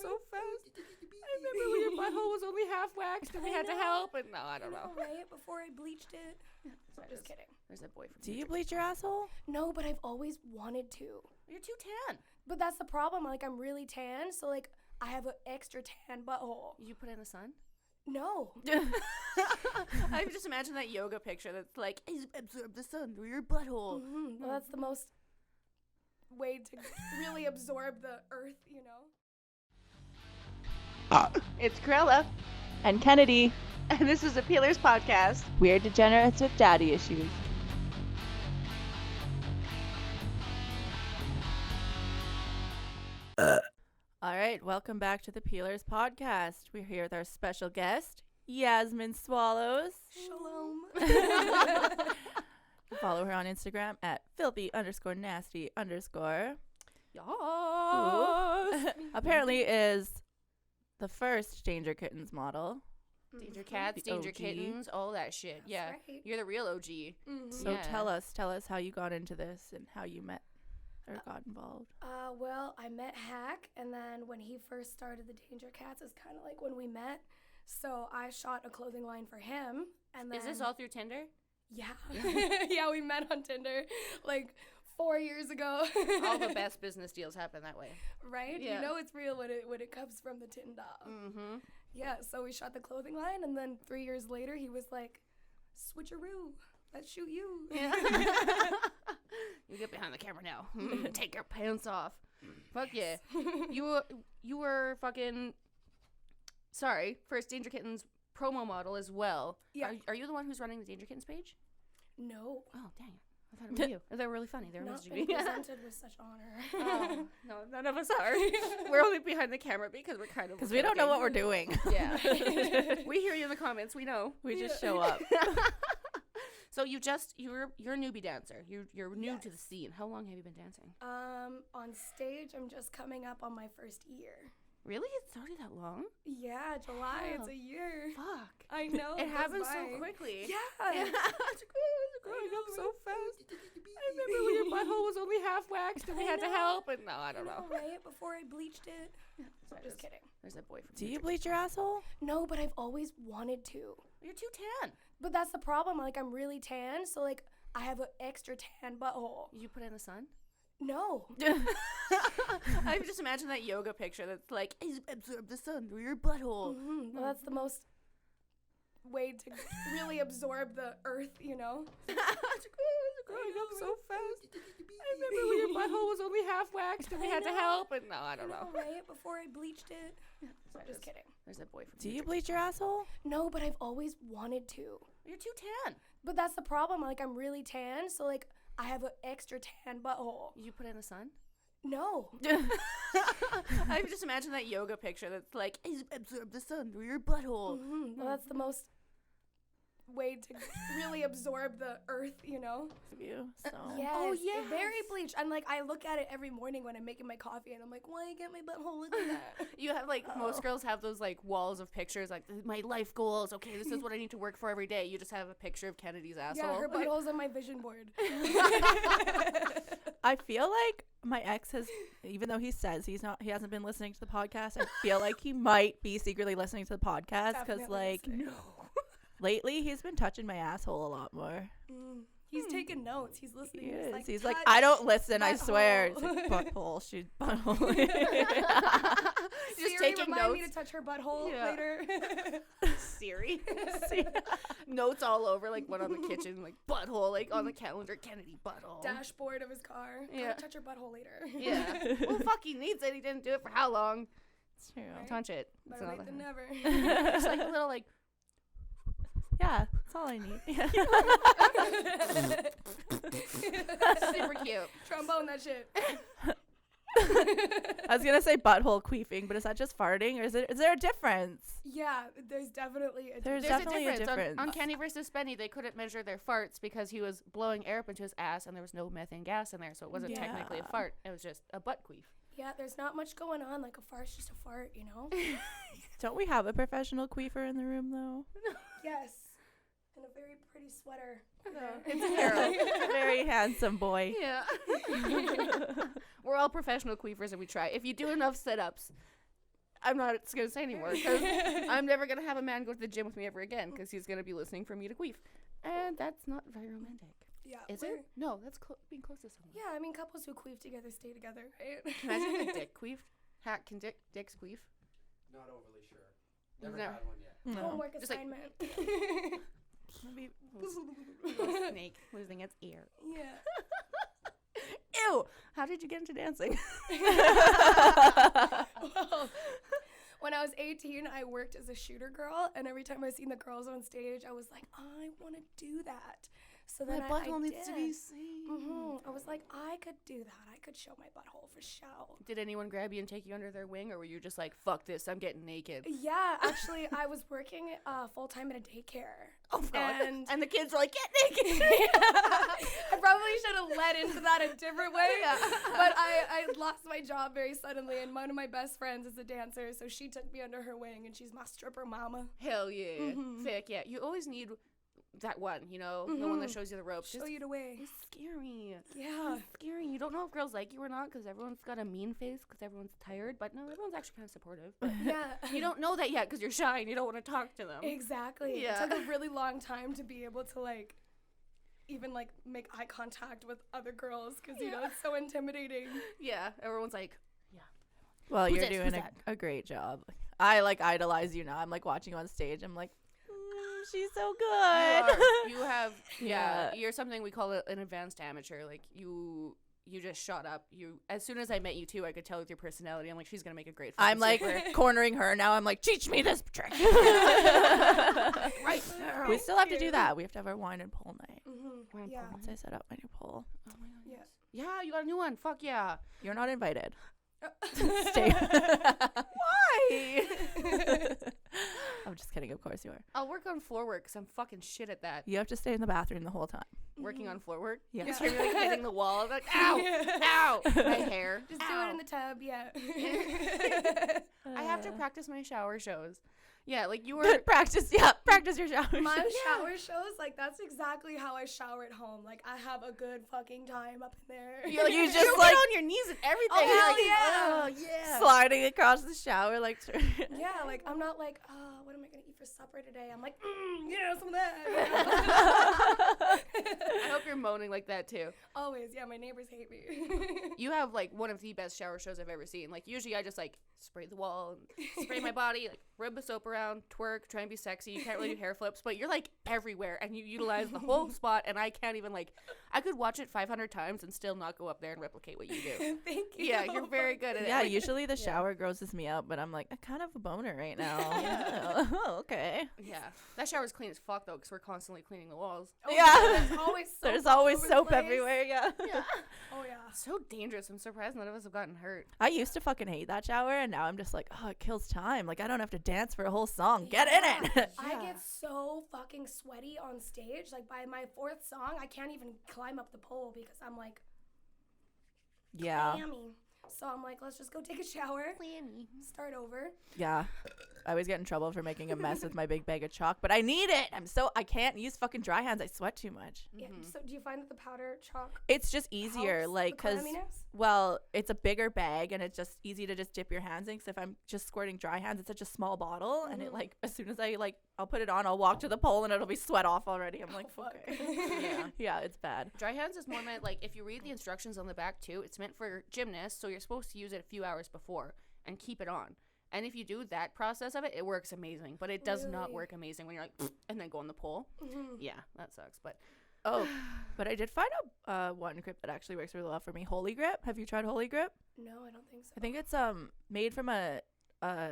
so fast. I remember when your butthole was only half waxed and we had to help. And no, I don't know. Right before I bleached it. Just kidding. There's that boy from Do you bleach your asshole? No, but I've always wanted to. You're too tan. But that's the problem. Like, I'm really tan, so like I have an extra tan butthole. You put it in the sun? No. I just imagine that yoga picture that's like, absorb the sun through your butthole. Mm-hmm. Well, that's the most way to really absorb the earth, you know? It's Corella. And Kennedy. And this is a Peelerz podcast. We're degenerates with daddy issues. All right, welcome back to the Peelerz podcast. We're here with our special guest, Yasmin Swallows. Shalom. Follow her on Instagram at filthy_nasty_. Yes. Apparently is the first Danger Kittens model. Danger cats, The danger OG. kittens, all that shit. That's yeah. right. You're the real OG. Mm-hmm. So Yeah. tell us how you got into this and how you met or got involved. Well, I met Hack, and then when he first started the Danger Cats, is kind of like when we met. So I shot a clothing line for him, and then Is this all through Tinder? Yeah, yeah, we met on Tinder like 4 years ago. All the best business deals happen that way. Right? Yeah. You know it's real when it comes from the Tinder. Mm-hmm. Yeah, so we shot the clothing line, and then 3 years later, he was like, switcheroo, let's shoot you. Yeah. You get behind the camera now. Take your pants off. Fuck yeah. You were fucking, sorry, first Danger Kittens promo model as well. Yeah. Are you the one who's running the Danger Kittens page? No, Oh, dang it. I thought it was you. They were really funny. They were not messaging been me. presented with such honor. Oh, no, none of us are. We're only behind the cammer because we're kind of. Because we don't know what we're doing. Yeah. We hear you in the comments. We know. We just show up. So you're a newbie dancer. You're new to the scene. How long have you been dancing? On stage, I'm just coming up on my first year. Really? It's already that long? Yeah, July, it's Oh. a year. Fuck. I know. It goes happens by. so quickly. Yeah. It's growing up so fast. I remember when your butthole was only half waxed and we had to help. And no, I don't know. Right before I bleached it. Just kidding. There's that boy from Do you bleach your asshole? No, but I've always wanted to. You're too tan. But that's the problem. Like, I'm really tan, so like I have an extra tan butthole. You put it in the sun? No. I just imagine that yoga picture that's like, absorb the sun through your butthole. Mm-hmm. Well, that's the most way to really absorb the earth, you know? It's growing up so fast. I remember when your butthole was only half waxed and we had to help. And no, I don't know. Right before I bleached it. Just kidding. There's that boy from Do you bleach your asshole? No, but I've always wanted to. You're too tan. But that's the problem. Like, I'm really tan, so like I have an extra tan butthole. You put it in the sun? No. I just imagine that yoga picture that's like, absorb the sun through your butthole. Mm-hmm. Well, that's the most way to really absorb the earth, you know? You. So. Yes. Oh, yes. Very bleached. And like I look at it every morning when I'm making my coffee, and I'm like, why get my butthole look like that? You have like, most girls have those like walls of pictures, like my life goals. Okay, this is what I need to work for every day. You just have a picture of Kennedy's asshole. Yeah, her butthole's on my vision board. I feel like my ex has, even though he says he hasn't been listening to the podcast, I feel like he might be secretly listening to the podcast because Definitely like listening. lately he's been touching my asshole a lot more. He's taking notes. He's listening. He He's is. like, He's like, "Touch I don't listen, I butthole." swear. It's like, butthole, shoot, butthole. Just Siri, taking remind notes. me to touch her butthole Yeah. later. Siri. Notes all over, like one on the kitchen, like butthole, like on the calendar, Kennedy butthole. Dashboard of his car. Yeah. Gotta touch her butthole later. Yeah. Well, fuck, he needs it. He didn't do it for how long? It's true. Right. Touch it. It's Better not late than never. Just like a little, like, Yeah, that's all I need. Yeah. super cute. Trombone that shit. I was gonna say butthole queefing, but is that just farting, or is there a difference? Yeah, there's definitely a There's There's definitely a a difference. difference. On Kenny versus Benny, they couldn't measure their farts because he was blowing air up into his ass and there was no methane gas in there, so it wasn't technically a Yeah. fart. It was just a butt queef. Yeah, there's not much going on. Like, a fart's just a fart, you know? Don't we have a professional queefer in the room though? Yes. And a very pretty sweater. It's Harold. Very handsome boy. Yeah. We're all professional queefers and we try. If you do enough sit-ups, I'm not going to say anymore because I'm never going to have a man go to the gym with me ever again because he's going to be listening for me to queef. And that's not very romantic. Yeah. Is it? No, that's being close to someone. Yeah, I mean, couples who queef together stay together, right? Can I say the dick queef? Can dicks queef? Not overly sure. Never No. had one yet. No. Homework Just like- assignment. Maybe- Little snake losing its ear. Yeah. Ew! How did you get into dancing? Well, when I was 18, I worked as a shooter girl, and every time I seen the girls on stage, I was like, I want to do that. So then My I butthole needs to be did. seen. I was like, I could do that. I could show my butthole for show. Did anyone grab you and take you under their wing, or were you just like, fuck this, I'm getting naked? Yeah, actually, I was working full-time at a daycare. Oh, God. And the kids are like, get naked! I probably should have led into that a different way, but I lost my job very suddenly, and one of my best friends is a dancer, so she took me under her wing, and she's my stripper mama. Hell yeah. Thick, yeah. You always need that one, you know, the one that shows you the ropes. Show you the way. It's scary. Yeah. It's scary. You don't know if girls like you or not because everyone's got a mean face because everyone's tired, but no, everyone's actually kind of supportive. But Yeah. you don't know that yet because you're shy and you don't want to talk to them. Exactly. Yeah. It took a really long time to be able to, like, even, like, make eye contact with other girls because, you know, it's so intimidating. Yeah, everyone's like, Well, Who's you're this? doing Who's a great job. I like idolize you now. I'm like watching you on stage. I'm like, she's so good. you have, Yeah. you're something we call an advanced amateur. Like, you just shot up. As soon as I met you too, I could tell with your personality. I'm like, she's gonna make a great film. I'm like cornering her now. I'm like, teach me this trick. right. We still have to do that. We have to have our wine and pole night. Yeah. Once I set up my new pole, Oh my God. Yeah. Yeah, you got a new one. Fuck yeah. you're not invited. Stay. Why? I'm just kidding. Of course you are. I'll work on floor work because I'm fucking shit at that. You have to stay in the bathroom the whole time. Working on floor work. Yeah. Just hear me like hitting the wall. I'm like, ow, ow, my hair. Just ow. do it in the tub, yeah. I have to practice my shower shows. Yeah, like you were. Practice. Yeah, practice your shower. My shows. shower shows, like, that's exactly how I shower at home. Like, I have a good fucking time up in there. You're like, You you just, just like- on your knees and everything. Oh, You're hell like, yeah. Oh, yeah. Sliding across the shower like. Yeah, like, I'm not like, oh, what am I going to eat for supper today? I'm like, yeah, some of that. I hope you're moaning like that too. Always, yeah, my neighbors hate me. You have like one of the best shower shows I've ever seen. Like usually I just like spray the wall, and spray my body, like rub the soap around, twerk, try and be sexy. You can't really do hair flips, but you're like everywhere and you utilize the whole spot. And I can't even like, I could watch it 500 times and still not go up there and replicate what you do. Thank you. Yeah, you're very good at it. Yeah, Like, usually the shower grosses me out, but I'm like, I kind of have a boner right now. Oh, okay. Yeah, that shower's clean as fuck though, because we're constantly cleaning the walls. Oh, Yeah. There's always soap. There's all always over the soap place. everywhere. Yeah. Yeah, Oh, yeah. so dangerous. I'm surprised none of us have gotten hurt. I used to fucking hate that shower, and now I'm just like, oh, it kills time. Like, I don't have to dance for a whole song. Get in it. I get so fucking sweaty on stage. Like, by my fourth song, I can't even climb up the pole because I'm like, Yeah. clammy. So I'm like, let's just go take a shower, start over. Yeah. I always get in trouble for making a mess with my big bag of chalk, but I need it. I can't use fucking dry hands. I sweat too much. Yeah. So do you find that the powder chalk It's just easier, helps like, the because, clamminess? well, it's a bigger bag, and it's just easy to just dip your hands in, because if I'm just squirting dry hands, it's such a small bottle, and it, like, as soon as I'll put it on, I'll walk to the pole, and it'll be sweat off already. I'm like, fuck. okay. Yeah, it's bad. Dry hands is more meant, like, if you read the instructions on the back, too, it's meant for gymnasts, so you're supposed to use it a few hours before and keep it on. And if you do that process of it, it works amazing. But it does not Really? work amazing when you're like, and then go on the pole. Yeah, that sucks. But Oh, but I did find a one grip that actually works really well for me. Holy Grip. Have you tried Holy Grip? No, I don't think so. I think it's made from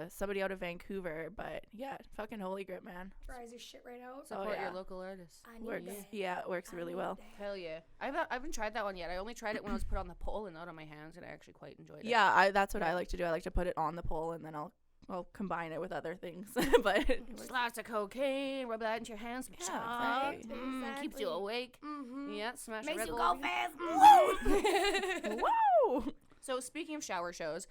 somebody out of Vancouver, but yeah, fucking Holy Grip, man. Dries your shit right out. support yeah. your local artists. I need Works. that. Yeah, it works I really need well. that. Hell yeah. I haven't tried that one yet. I only tried it when I was put on the pole and not on my hands, and I actually quite enjoyed it. Yeah, that's what I like to do. I like to put it on the pole, and then I'll combine it with other things. But it works. Just lots of cocaine, rub that into your hands, some Yeah, chalk. exactly. Keeps you Exactly. awake. Mm-hmm. Yeah, smash a Makes Red you Bull go every- fast. Whoa! So speaking of shower shows,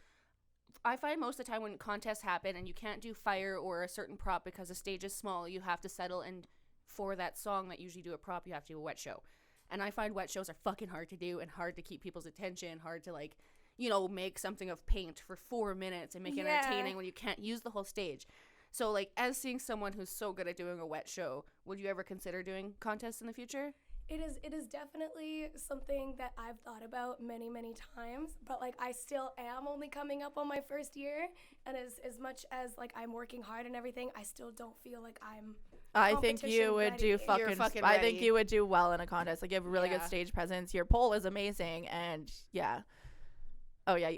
I find most of the time when contests happen and you can't do fire or a certain prop because the stage is small, you have to settle, and for that song that usually do a prop, you have to do a wet show. And I find wet shows are fucking hard to do and hard to keep people's attention, hard to, like, make something of paint for 4 minutes and make it entertaining when you can't use the whole stage. So, like, as seeing someone who's so good at doing a wet show, would you ever consider doing contests in the future? It is definitely something that I've thought about many, many times, but like I still am only coming up on my first year, and as much as like I'm working hard and everything, I still don't feel like I'm I think you would ready. do fucking, I think ready. you would do well in a contest. Like, you have a really good Yeah. stage presence. Your pole is amazing, and yeah. Oh yeah,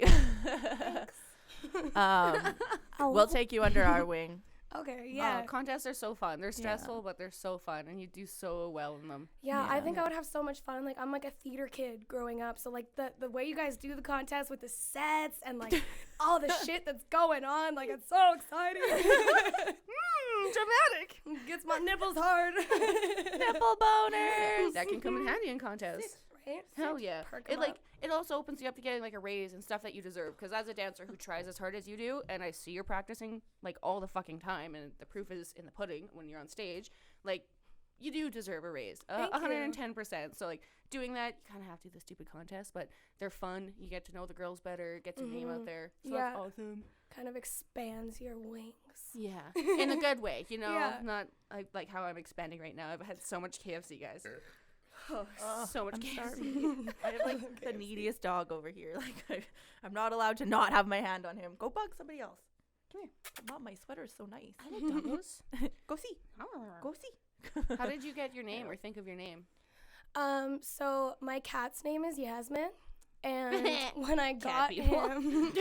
we'll take you under our wing. Okay, yeah. Contests are so fun. They're stressful, but they're so fun, and you do so well in them. Yeah, I Yeah. think I would have so much fun. Like, I'm like a theater kid growing up, so like the way you guys do the contest with the sets and like all the shit that's going on, like it's so exciting. Dramatic. Gets my nipples hard. Nipple boners. That can come in handy in contests. Right? Hell yeah. Perk It 'em like up. it also opens you up to getting like a raise and stuff that you deserve. Because as a dancer who tries as hard as you do, and I see you're practicing like all the fucking time, and the proof is in the pudding when you're on stage, like you do deserve a raise, Thank you. 110%. So like doing that, you kind of have to do the stupid contests, but they're fun. You get to know the girls better, get your name out there. So Yeah. that's awesome. Kind of expands your wings. Yeah, in a good way, Yeah. not like how I'm expanding right now. I've had so much KFC, guys. Oh, So much I'm KFC. starving. I have like the neediest dog over here. Like, I'm not allowed to not have my hand on him. Go bug somebody else. Come here. Mom, my sweater is so nice. I like doggos. Go see. Go see. How did you get your name or think of your name? So my cat's name is Yasmin, and when I Cat got people. him,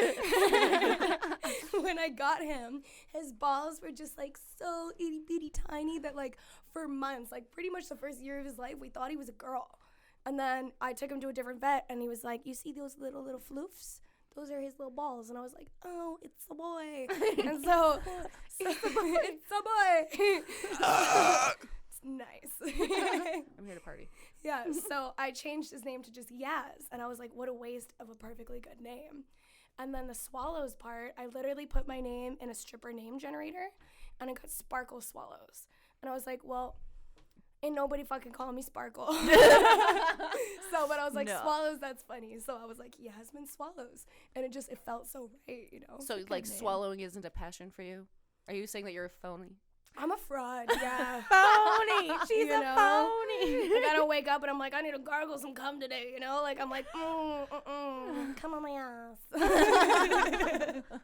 when I got him, his balls were just like so itty bitty tiny that like for months, like pretty much the first year of his life, we thought he was a girl. And then I took him to a different vet, and he was like, "You see those little floofs? Those are his little balls." And I was like, "Oh, it's a boy." And so it's a boy. It's nice. I'm here to party. Yeah, so I changed his name to just Yaz, and I was like, what a waste of a perfectly good name. And then the Swallows part, I literally put my name in a stripper name generator, and it got Sparkle Swallows. And I was like, well, ain't nobody fucking calling me Sparkle. But I was like, No. Swallows, that's funny. So I was like, Yasmin Swallows. And it felt so right, So like swallowing isn't a passion for you? Are you saying that you're a phony? I'm a fraud, yeah. Phony. She's You a know? phony. I gotta wake up and I'm like, I need to gargle some cum today, Like, I'm like, come on my ass.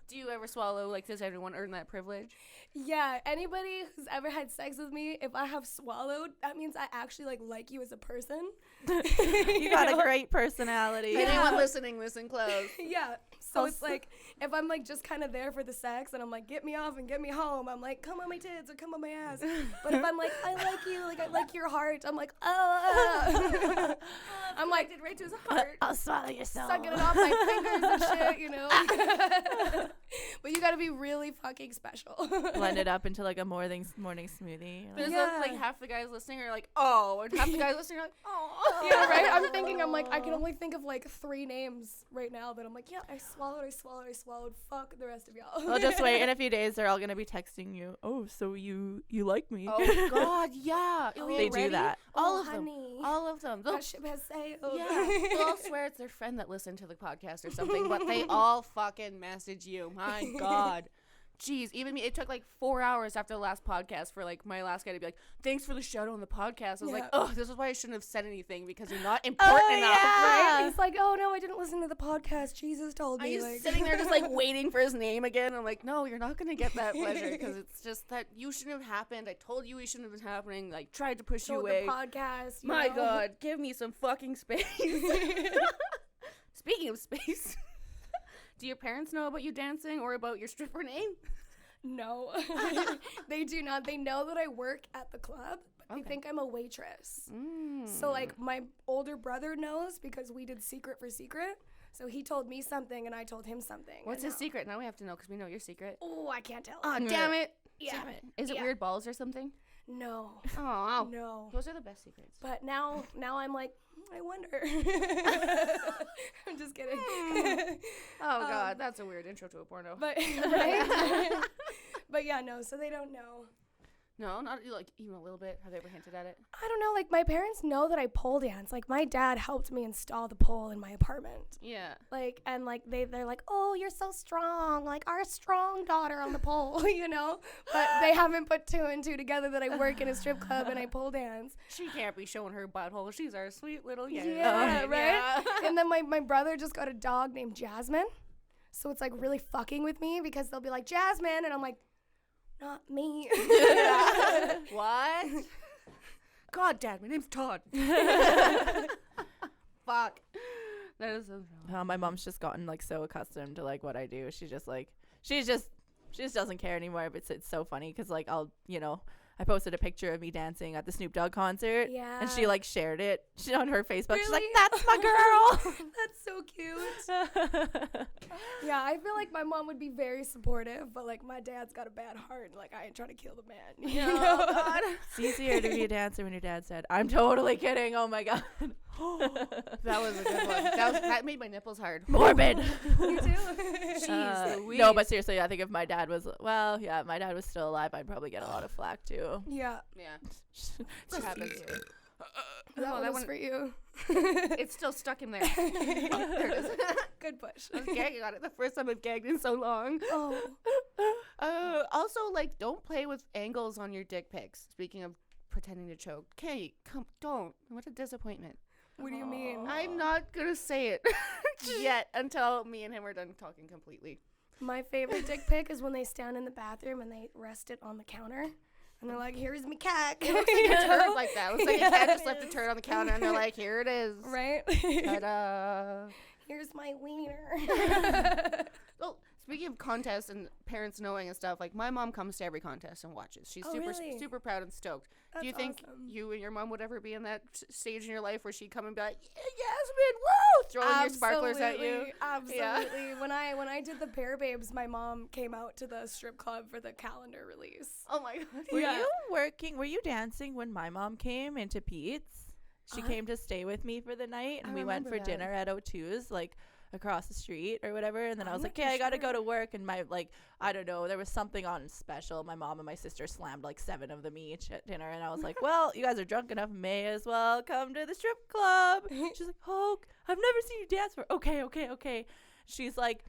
Do you ever swallow? Like, does everyone earn that privilege? Yeah, anybody who's ever had sex with me, if I have swallowed, that means I actually, like you as a person. You got a great personality. Yeah. Anyone listening, listen close. Yeah. So it's like, if I'm, like, just kind of there for the sex and I'm like, get me off and get me home, I'm like, come on my tits or come on my ass. But if I'm like, I like you, like, I like your heart, I'm like, oh. I'm like, right to his heart. I'll swallow your soul. sucking it off my fingers and shit, But you gotta be really fucking special. Blend it up into like a morning smoothie. There's Yeah. like half the guys listening are like, oh, and half the guys listening are like, oh. Yeah, right? I'm thinking, I'm like, I can only think of like 3 names right now that I'm like, yeah, I swallowed. Fuck the rest of y'all. Well, just wait. In a few days, they're all gonna be texting you. Oh, so you like me? Oh God, yeah. They do that. All Oh, of them. honey. All of them. They'll, That ship has sailed. yeah. They'll all swear it's their friend that listened to the podcast or something, but they all fucking message you. My God. Jeez, even me, it took like 4 hours after the last podcast for like my last guy to be like, thanks for the shout out on the podcast. I was like, Yeah. oh, this is why I shouldn't have said anything because you're not important enough. yeah. Right? He's like, oh no, I didn't listen to the podcast. Jesus told I me. was Like, sitting there just like waiting for his name again. I'm like, no, you're not going to get that pleasure because it's just that you shouldn't have happened. I told you we shouldn't have been happening. Like, tried to push you told away. the podcast. you My know? God, give me some fucking space. Speaking of space, do your parents know about you dancing or about your stripper name? No, they do not. They know that I work at the club, but they Okay. think I'm a waitress. Mm. So like my older brother knows because we did secret for secret. So he told me something and I told him something. What's and his now- secret? Now we have to know because we know your secret. Oh, I can't tell. Oh, damn it. yeah. Damn it. Is it Yeah. weird balls or something? No, Oh, no. those are the best secrets. But now I'm like, I wonder. I'm just kidding. Oh, God, that's a weird intro to a porno. But right? But yeah, no. So they don't know. No, not like even a little bit. Have they ever hinted at it? I don't know. Like, my parents know that I pole dance. Like, my dad helped me install the pole in my apartment. Yeah. Like, and like they're like, oh, you're so strong, like our strong daughter on the pole, you know. But they haven't put 2 and 2 together that I work in a strip club and I pole dance. She can't be showing her butthole. She's our sweet little Yeah, right. And then my brother just got a dog named Jasmine, so it's like really fucking with me because they'll be like Jasmine, and I'm like, not me. What? God, Dad, my name's Todd. Fuck. That is so wrong. My mom's just gotten like so accustomed to like what I do. She just doesn't care anymore. But it's so funny because like I posted a picture of me dancing at the Snoop Dogg concert. Yeah. And she like shared it on her Facebook. She's like, Really? that's my girl. That's so cute. Yeah, I feel like my mom would be very supportive, but like my dad's got a bad heart. Like, I ain't trying to kill the man. You know? God. It's easier to be a dancer when your dad said, I'm totally kidding. Oh my God. That was a good one. That made my nipples hard. Morbid. You too? Jeez Louise. No, but seriously, I think if my dad was, my dad was still alive, I'd probably get a lot of flack too. Yeah. Yeah. What happens? That that was one- for you. It's still stuck in there. There it is. Good push. I was gagging on it the first time I've gagged in so long. Oh. Also, like, don't play with angles on your dick pics. Speaking of pretending to choke. Kate, don't. What a disappointment. What do you mean? I'm not gonna say it yet until me and him are done talking completely. My favorite dick pic is when they stand in the bathroom and they rest it on the counter. And they're like, here's me cack. It looks like a turd like that. It looks like a cat just left a turd on the counter and they're like, here it is. Right? Ta-da. Here's my wiener. Well, speaking of contests and parents knowing and stuff, like my mom comes to every contest and watches. She's Oh, really? super proud and stoked. Do you That's think awesome. you and your mom would ever be in that stage in your life where she'd come and be like, yeah, Yasmin, woo, throwing your sparklers at you? Absolutely. Yeah. When I did the Pear Babes, my mom came out to the strip club for the calendar release. Oh my god. Were you dancing when my mom came into Pete's? She came to stay with me for the night, and I we went for remember that. dinner at O2's, like across the street or whatever. And then I I'm was like, not "Okay, too I gotta go sure. to work." And my I don't know, there was something on special. My mom and my sister slammed like 7 of them each at dinner, and I was like, "Well, you guys are drunk enough, may as well come to the strip club." She's like, "Oh, I've never seen you dance for." Okay. She's like,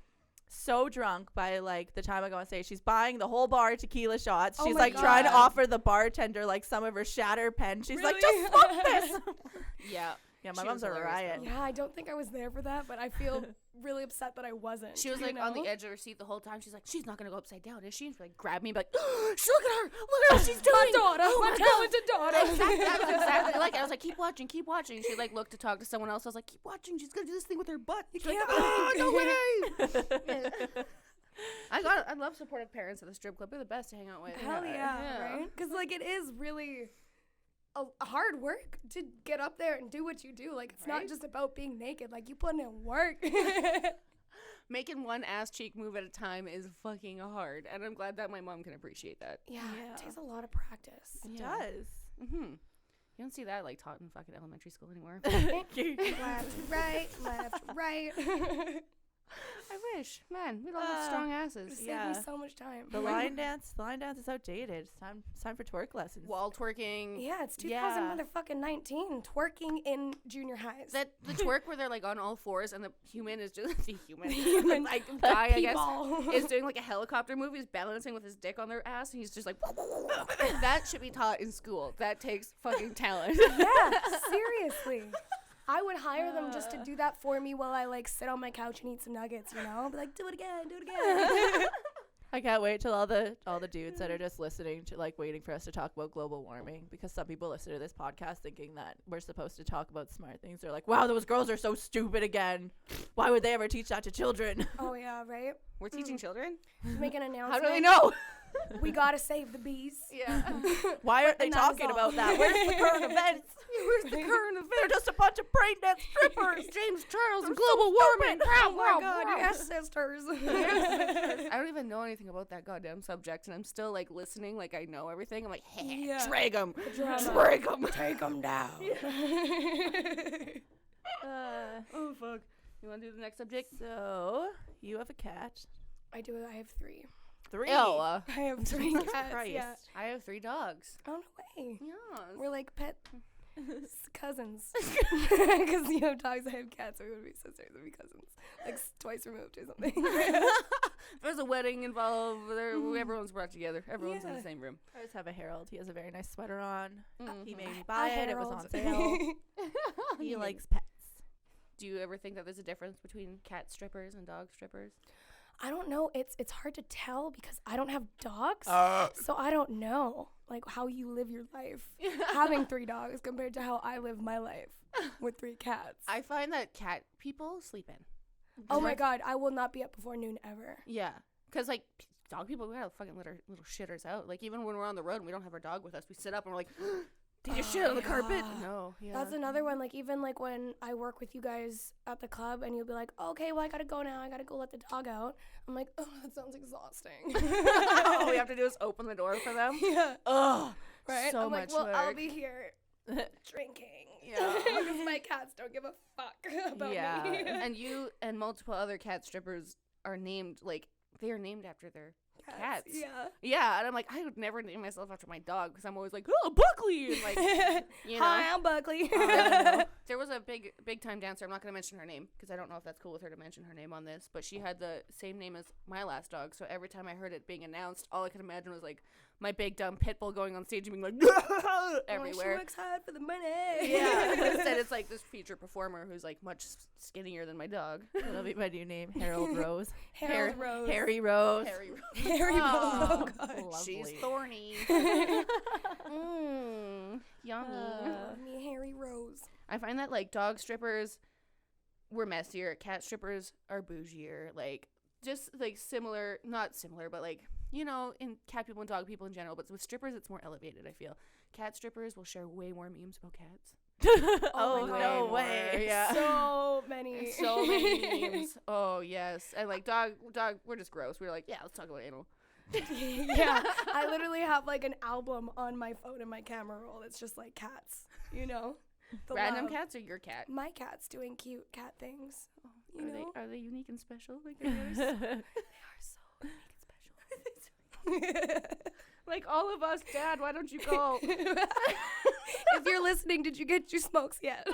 so drunk by like the time I go on stage, she's buying the whole bar tequila shots. Oh She's my like trying to God. offer the bartender like some of her shatter pen. She's like, Really? just smoke this. Yeah. Yeah, my She mom's was a hilarious, riot. though. Yeah, I don't think I was there for that, but I feel really upset that I wasn't. She was you like on the know? edge of her seat the whole time. She's like, she's not gonna go upside down, is she? And she like grabbed me, and be like, look at her, what she's doing. My daughter, Oh my my God. talented daughter. Exactly. That was exactly like it. I was like, keep watching. She like looked to talk to someone else. I was like, keep watching. She's gonna do this thing with her butt. She's like, can't oh, blink. no way. I love supportive parents at the strip club. They're the best to hang out with. Hell yeah, right? Because like it is really a hard work to get up there and do what you do. Like it's Right? not just about being naked. Like you put in work. Making one ass cheek move at a time is fucking hard, and I'm glad that my mom can appreciate that. Yeah, Yeah. it takes a lot of practice. It Yeah. does. Mm-hmm. You don't see that like taught in fucking elementary school anymore. Left, right. I wish, man, we'd all have strong asses. Saved Yeah. me so much time. The line dance is outdated. It's time for twerk lessons. Wall twerking. Yeah, it's 2000 Yeah. motherfucking 19. Twerking in junior highs. That the twerk where they're like on all fours and the human is just the human, human like guy I guess P-ball. is doing like a helicopter move. He's balancing with his dick on their ass and he's just like that should be taught in school. That takes fucking talent. Yeah, seriously. I would hire them just to do that for me while I like sit on my couch and eat some nuggets, you know? Be like, do it again. I can't wait till all the dudes that are just listening to like waiting for us to talk about global warming, because some people listen to this podcast thinking that we're supposed to talk about smart things. They're like, wow, those girls are so stupid again. Why would they ever teach that to children? Oh yeah, right? We're teaching children. Make an announcement. How do they know? We gotta save the bees. Yeah. Why aren't they And that is talking all. about that? Where's the current events? Where's the current event? They're just a bunch of brain dead strippers. James Charles and global warming. Oh my god, you ancestors. I don't even know anything about that goddamn subject, and I'm still like listening, like I know everything. I'm like, hey, Yeah. drag them, Drama. drag them. Take them down. Oh fuck. You want to do the next subject? So you have a cat. I do. I have 3. 3. Ew. I have 3 Jesus cats. Christ. Yeah. I have 3 dogs. Oh, no way. Yes. We're like pet cousins. Because you have dogs, I have cats. So we would be sisters. We'd be cousins. Like twice removed or something. If there's a wedding involved, everyone's brought together. Everyone's in Yeah. the same room. I just have a Harold. He has a very nice sweater on. He made me A buy it. It was on Harold. sale. He likes pets. Do you ever think that there's a difference between cat strippers and dog strippers? I don't know. It's hard to tell because I don't have dogs. So I don't know like how you live your life having 3 dogs compared to how I live my life with 3 cats. I find that cat people sleep in. Oh my god, I will not be up before noon ever. Yeah. Because, like, dog people, we gotta fucking let our little shitters out. Like, even when we're on the road and we don't have our dog with us, we sit up and we're like, did you shit on the carpet? yeah. No. Yeah. That's another one. Like even like when I work with you guys at the club, and you'll be like, "Okay, well I gotta go now. I gotta go let the dog out." I'm like, "Oh, that sounds exhausting." All we have to do is open the door for them. Yeah. Ugh. Right. So I'm like, much "Well, I'll work. be here drinking." Yeah. Because my cats don't give a fuck about me. And you and multiple other cat strippers are named, like, they are named after their cats. Yeah. Yeah, and I'm like, I would never name myself after my dog because I'm always like, oh, Buckley, and like, you know. Hi, I'm Buckley. There was a big time dancer. I'm not gonna mention her name because I don't know if that's cool with her to mention her name on this. But she had the same name as my last dog, so every time I heard it being announced, all I could imagine was like my big dumb pit bull going on stage and being like everywhere. She works hard for the money. Yeah, but instead it's like this feature performer who's like much skinnier than my dog. That'll be my new name, Harold Rose. Harold Rose. Harry Rose. Harry Rose. Harry Rose. Oh, Oh, God. she's Lovely. thorny. Yummy. Love me, Harry Rose. I find that like dog strippers were messier, cat strippers are bougier, like just like similar, not similar, but like, you know, in cat people and dog people in general, but with strippers it's more elevated, I feel. Cat strippers will share way more memes about cats. Oh, my no God. way. Yeah. So many. So many memes. Oh yes. And like dog, we're just gross. We're like, yeah, let's talk about anal. Yeah, I literally have like an album on my phone in my camera roll. It's just like cats, you know. The Random love. cats or your cat? My cat's doing cute cat things. You know, Are they unique and special like yours? they are so unique and special. Like all of us, Dad, why don't you go? If you're listening, did you get your smokes yet?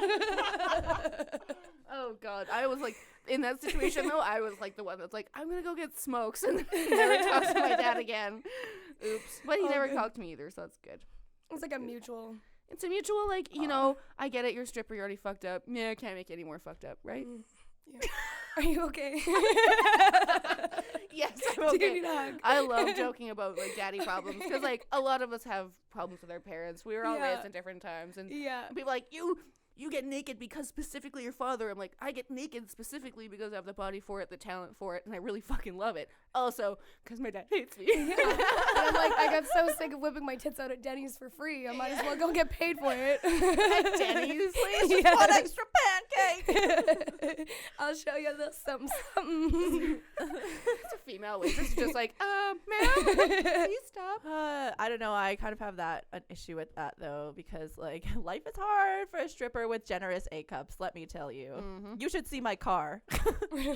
Oh God, I was like in that situation though. I was like the one that's like, I'm gonna go get smokes and never talk to my dad again. Oops, but he Oh, never good. talked to me either, so that's good. It's like a mutual. It's a mutual, like, you know, I get it. You're a stripper. You're already fucked up. Yeah, I can't make it any more fucked up, right? Yeah. Are you okay? Yes, I'm Do you okay. need a hug? I love joking about like daddy problems because like a lot of us have problems with our parents. We were all Yeah. raised in different times, and Yeah. people are like you get naked because specifically your father. I'm like, I get naked specifically because I have the body for it, the talent for it, and I really fucking love it. Also, because my dad hates me. And I'm like, I got so sick of whipping my tits out at Denny's for free. I might as well go get paid for it. At Denny's, Please, just one extra pancake. I'll show you a little something, something. It's a female waitress just like, ma'am, please stop. I don't know. I kind of have an issue with that though, because like life is hard for a stripper with generous A cups. Let me tell you. Mhm. You should see my car.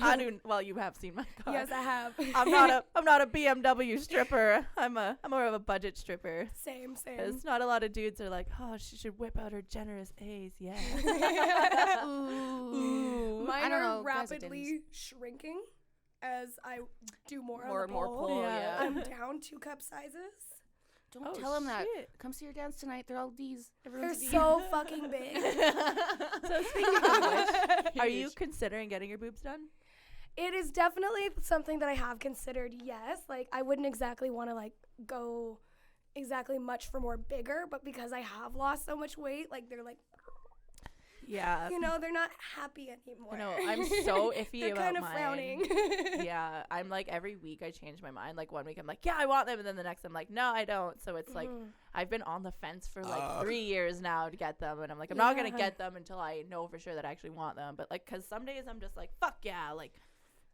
I do. Well, you have seen my car. Yes, I have. I'm not a BMW stripper. I'm more of a budget stripper. Same. Because not a lot of dudes are like, oh, she should whip out her generous A's. Yeah. Ooh. Mine I don't are know. guys at Denny's. rapidly shrinking as I do more on More the and more bowl. pull, yeah. I'm down 2 cup sizes. Don't Oh, tell them that. shit. Come see your dance tonight. They're all D's. They're Everyone's a D. so fucking big. So speaking of which, are you considering getting your boobs done? It is definitely something that I have considered, yes. Like, I wouldn't exactly want to, like, go exactly much for more bigger, but because I have lost so much weight, like, they're, like, Yeah. you know, they're not happy anymore. I know. I'm so iffy They're about kind of mine. frowning. Yeah. I'm like, every week I change my mind. Like, one week I'm like, yeah, I want them. And then the next I'm like, no, I don't. So it's like, I've been on the fence for like 3 years now to get them. And I'm like, I'm not going to Yeah. get them until I know for sure that I actually want them. But like, because some days I'm just like, fuck yeah. Like,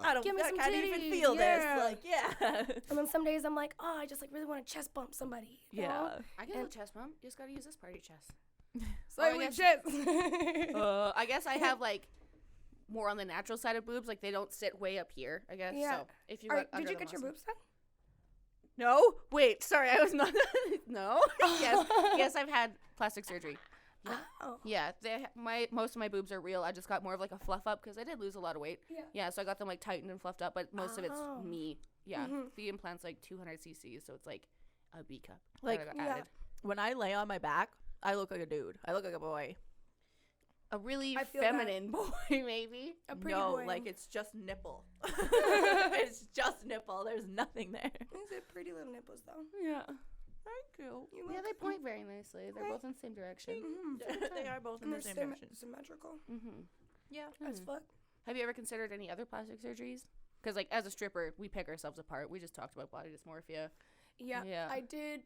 I Give me some can't even titties, feel yeah. this. Like, yeah. And then some days I'm like, oh, I just, like, really want to chest bump somebody. You know? I can do a chest bump. You just gotta use this part of your chest. So Oh, I I would guess- chest. I guess I have like more on the natural side of boobs. Like they don't sit way up here. I guess. Yeah. So if you Are- got did under you them, get your awesome. boobs done? No? Wait, sorry, I was not. No? Yes, I've had plastic surgery. Oh. Yeah, most of my boobs are real. I just got more of like a fluff up because I did lose a lot of weight. Yeah, so I got them like tightened and fluffed up, but most of it's me. Yeah, the implant's like 200 cc's, so it's like a B cup. Like, that I got added. when I lay on my back, I look like a dude. I look like a boy. A really I feel feminine boy, maybe. A pretty No, boy. like it's just nipple. It's just nipple. There's nothing there. These are pretty little nipples, though. Yeah. Thank you. Yeah, they point very nicely. They're both in the same direction. They are both in And the they're same direction. symmetrical Yeah. as fuck. Have you ever considered any other plastic surgeries? Because, like, as a stripper, we pick ourselves apart. We just talked about body dysmorphia. Yeah. I did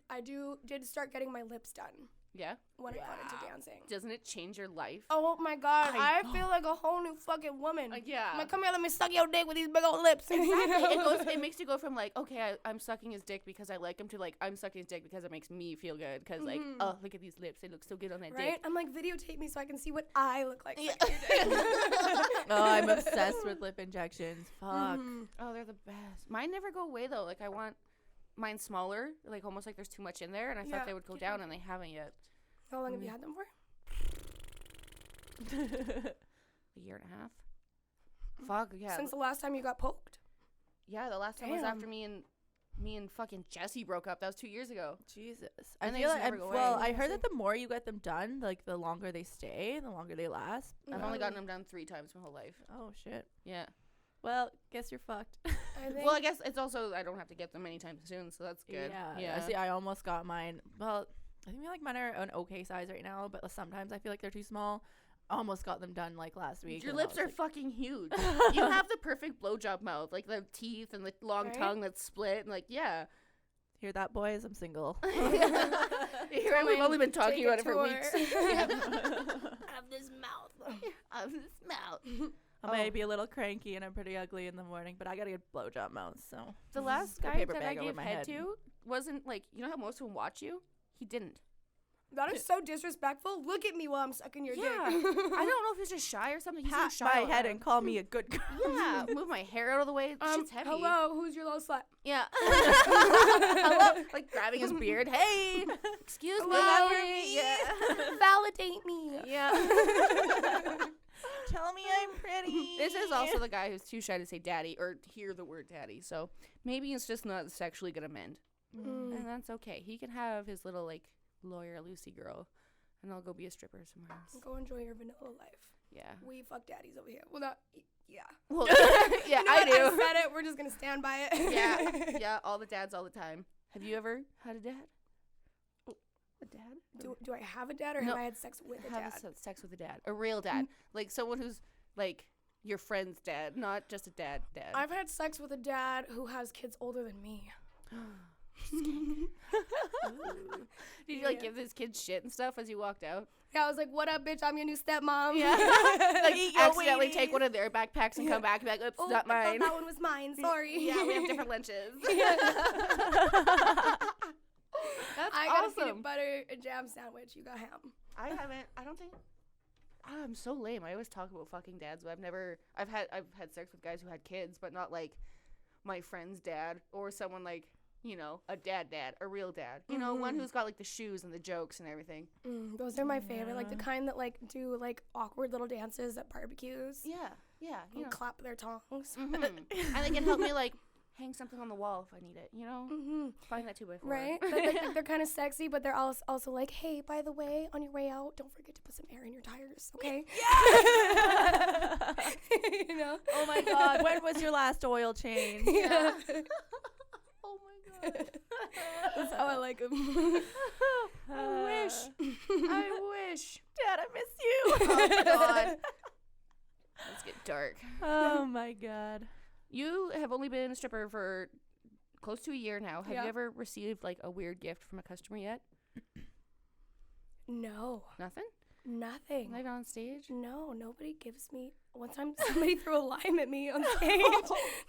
start getting my lips done Yeah? when I got into dancing. Doesn't it change your life? Oh my god, I I feel like a whole new fucking woman. Yeah. I'm like, come here, let me suck your dick with these big old lips. Exactly. It makes you go from, like, okay, I'm sucking his dick because I like him to, like, I'm sucking his dick because it makes me feel good. Because, like, oh, look at these lips. They look so good on that Right? dick. I'm like, videotape me so I can see what I look like. Yeah. sucking your dick. Oh, I'm obsessed with lip injections. Fuck. Oh, they're the best. Mine never go away, though. Like, I want mine smaller. Like, almost like there's too much in there. And I thought they would go down, and they haven't yet. How long have you had them for? A year and a half. Fuck, yeah. Since the last time you got poked? Yeah, the last time was Damn. after me and fucking Jesse broke up. That was 2 years ago. Jesus. And I they feel just like, never go well, away. I heard that the more you get them done, like the longer they stay, the longer they last. I've only gotten them done 3 times my whole life. Oh shit. Yeah. Well, guess you're fucked. I think. Well, I guess it's also I don't have to get them anytime soon, so that's good. Yeah. See, I almost got mine. Well, I think like mine are an okay size right now, but sometimes I feel like they're too small. Almost got them done like last week. Your and I lips was are like, fucking huge. You have the perfect blowjob mouth, like the teeth and the long Right? tongue that's split, and like yeah. Hear that, boys? I'm single. Here we've only been talking Take about a it for tour. weeks. Have this mouth. Of this mouth. I may be a little cranky and I'm pretty ugly in the morning, but I got a good blowjob mouth, so. The last Put a guy paper that I bag over gave my head head. to wasn't like, you know how most of them watch you? He didn't. That is so disrespectful. Look at me while I'm sucking your Yeah. dick. I don't know if he's just shy or something. He's Pat shy my all head around. and call me a good girl. Yeah, move my hair out of the way. Shit's heavy. Hello, who's your little slut? Yeah. Hello. Like grabbing his beard. Hey, excuse me. Hello. Yeah. Validate me. Yeah. Tell me I'm pretty. This is also the guy who's too shy to say daddy or hear the word daddy. So maybe it's just not sexually gonna mend. And that's okay. He can have his little like lawyer Lucy girl, and I'll go be a stripper somewhere else. Go enjoy your vanilla life. Yeah. We fuck daddies over here. Well, not. Yeah. Well, yeah, You know I what? do. I said it. We're just gonna stand by it. Yeah, yeah. All the dads, all the time. Have you ever had a dad? A dad? Do I have a dad or No. have I had sex with a dad? Have sex with a dad, a real dad, like someone who's like your friend's dad, not just a dad. I've had sex with a dad who has kids older than me. Did you like Yeah. give this kid shit and stuff as you walked out? Yeah, I was like, "What up, bitch? I'm your new stepmom." Yeah. Like Eat your accidentally Wheaties. take one of their backpacks and come back and be like, oops, Oh, not I thought mine. that one was mine. Sorry. Yeah, we have different lunches. That's I got a awesome. peanut butter and jam sandwich. You got ham. I haven't. I don't think. I'm so lame. I always talk about fucking dads, but I've had sex with guys who had kids, but not like my friend's dad or someone like, you know, a dad, a real dad. You know, one who's got like the shoes and the jokes and everything. Those are my favorite. Like the kind that like do like awkward little dances at barbecues. Yeah, yeah. You And know. clap their tongues. And they can help me like hang something on the wall if I need it. You know, find that 2x4. Right? Like, they're kind of sexy, but they're also like, hey, by the way, on your way out, don't forget to put some air in your tires, okay? You know? Oh my god, when was your last oil change? Yeah. Oh my god. That's how I like them. I wish. Dad, I miss you. Oh god. Let's get dark. Oh my god. You have only been a stripper for close to a year now. Have Yeah. you ever received like a weird gift from a customer yet? No, Nothing? nothing. Not even on stage? No, nobody gives me. One time somebody threw a lime at me on stage.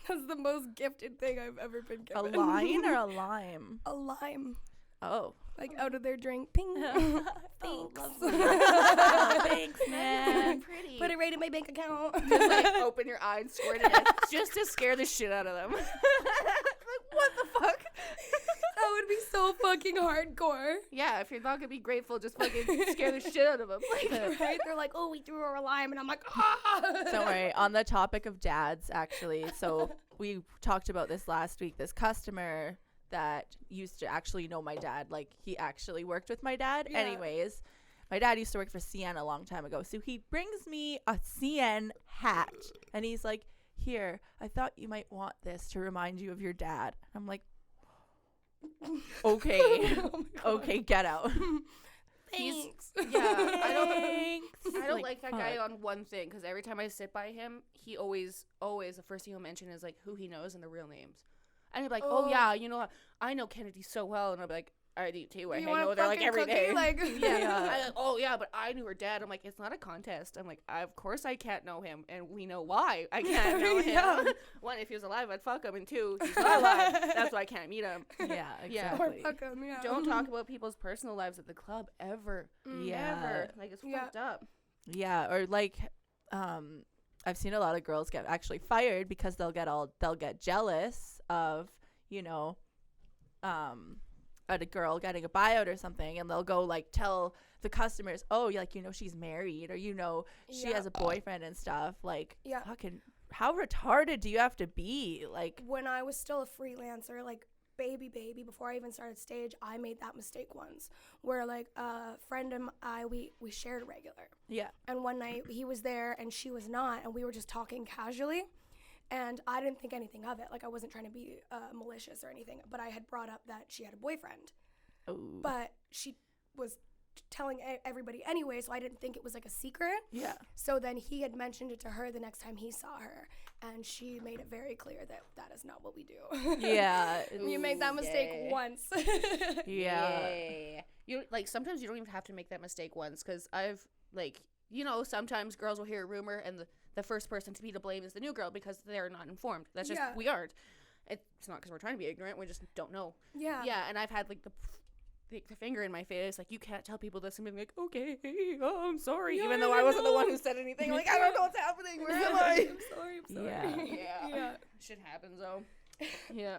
That's the most gifted thing I've ever been A given. line or a lime? A lime. Oh. Like out of their drink. Ping. Thanks. Thanks, man. Pretty. Put it right in my bank account. Just like open your eyes, squirt it in, just to scare the shit out of them. Like, what the fuck? fucking hardcore. Yeah, if you're not gonna be grateful, just fucking scare the shit out of them. Like, Right? They're like, oh, we threw her a lime, and I'm like, ah. Don't worry. On the topic of dads, actually, so we talked about this last week. This customer that used to actually know my dad, like he actually worked with my dad. Yeah. Anyways, my dad used to work for CN a long time ago. So he brings me a CN hat and he's like, here, I thought you might want this to remind you of your dad. I'm like, okay, Oh my God. okay, get out. Thanks. yeah, Thanks. I don't like that guy fuck. on one thing, because every time I sit by him, he always, the first thing he'll mention is like who he knows and the real names. And he'll be like, oh yeah, you know, I know Kennedy so well, and I'll be like, I do too. I You hang want out a with her like fucking every cookie? day. Like, Yeah. I'm like, oh yeah, but I knew her dad. I'm like, it's not a contest. I'm like, of course I can't know him, and we know why I can't know him. Yeah. One, if he was alive, I'd fuck him, and two, he's not alive. That's why I can't meet him. Yeah, Yeah. Or exactly. fuck 'em, yeah. Don't talk about people's personal lives at the club ever. Yeah. Ever. Like, it's Yeah. fucked up. Yeah, or like I've seen a lot of girls get actually fired because they'll get jealous of, you know, a girl getting a buyout or something, and they'll go like tell the customers, oh, like, you know, she's married, or, you know, she Yeah. has a boyfriend and stuff. Like, Yeah. fucking, how retarded do you have to be? Like, When I was still a freelancer, like baby, before I even started stage, I made that mistake once where like a friend and we shared a regular. yeah, And one night he was there and she was not, and we were just talking casually. And I didn't think anything of it. Like, I wasn't trying to be malicious or anything, but I had brought up that she had a boyfriend. Ooh. But she was telling everybody anyway, so I didn't think it was like a secret. yeah, So then he had mentioned it to her the next time he saw her, and she made it very clear that that is not what we do. yeah, You made that mistake Yay. once. yeah, You like, sometimes you don't even have to make that mistake once, because I've, like, you know, sometimes girls will hear a rumor and the first person to be to blame is the new girl because they're not informed. That's just, Yeah. we aren't. It's not because we're trying to be ignorant, we just don't know. Yeah. Yeah, and I've had like the finger in my face, like, you can't tell people this, and being like, okay, oh, I'm sorry, Yeah, even I though I wasn't the know. one who said anything. Like, I don't know what's happening. Where am I? I'm sorry. Yeah. Yeah. Yeah. Shit happens though. Yeah.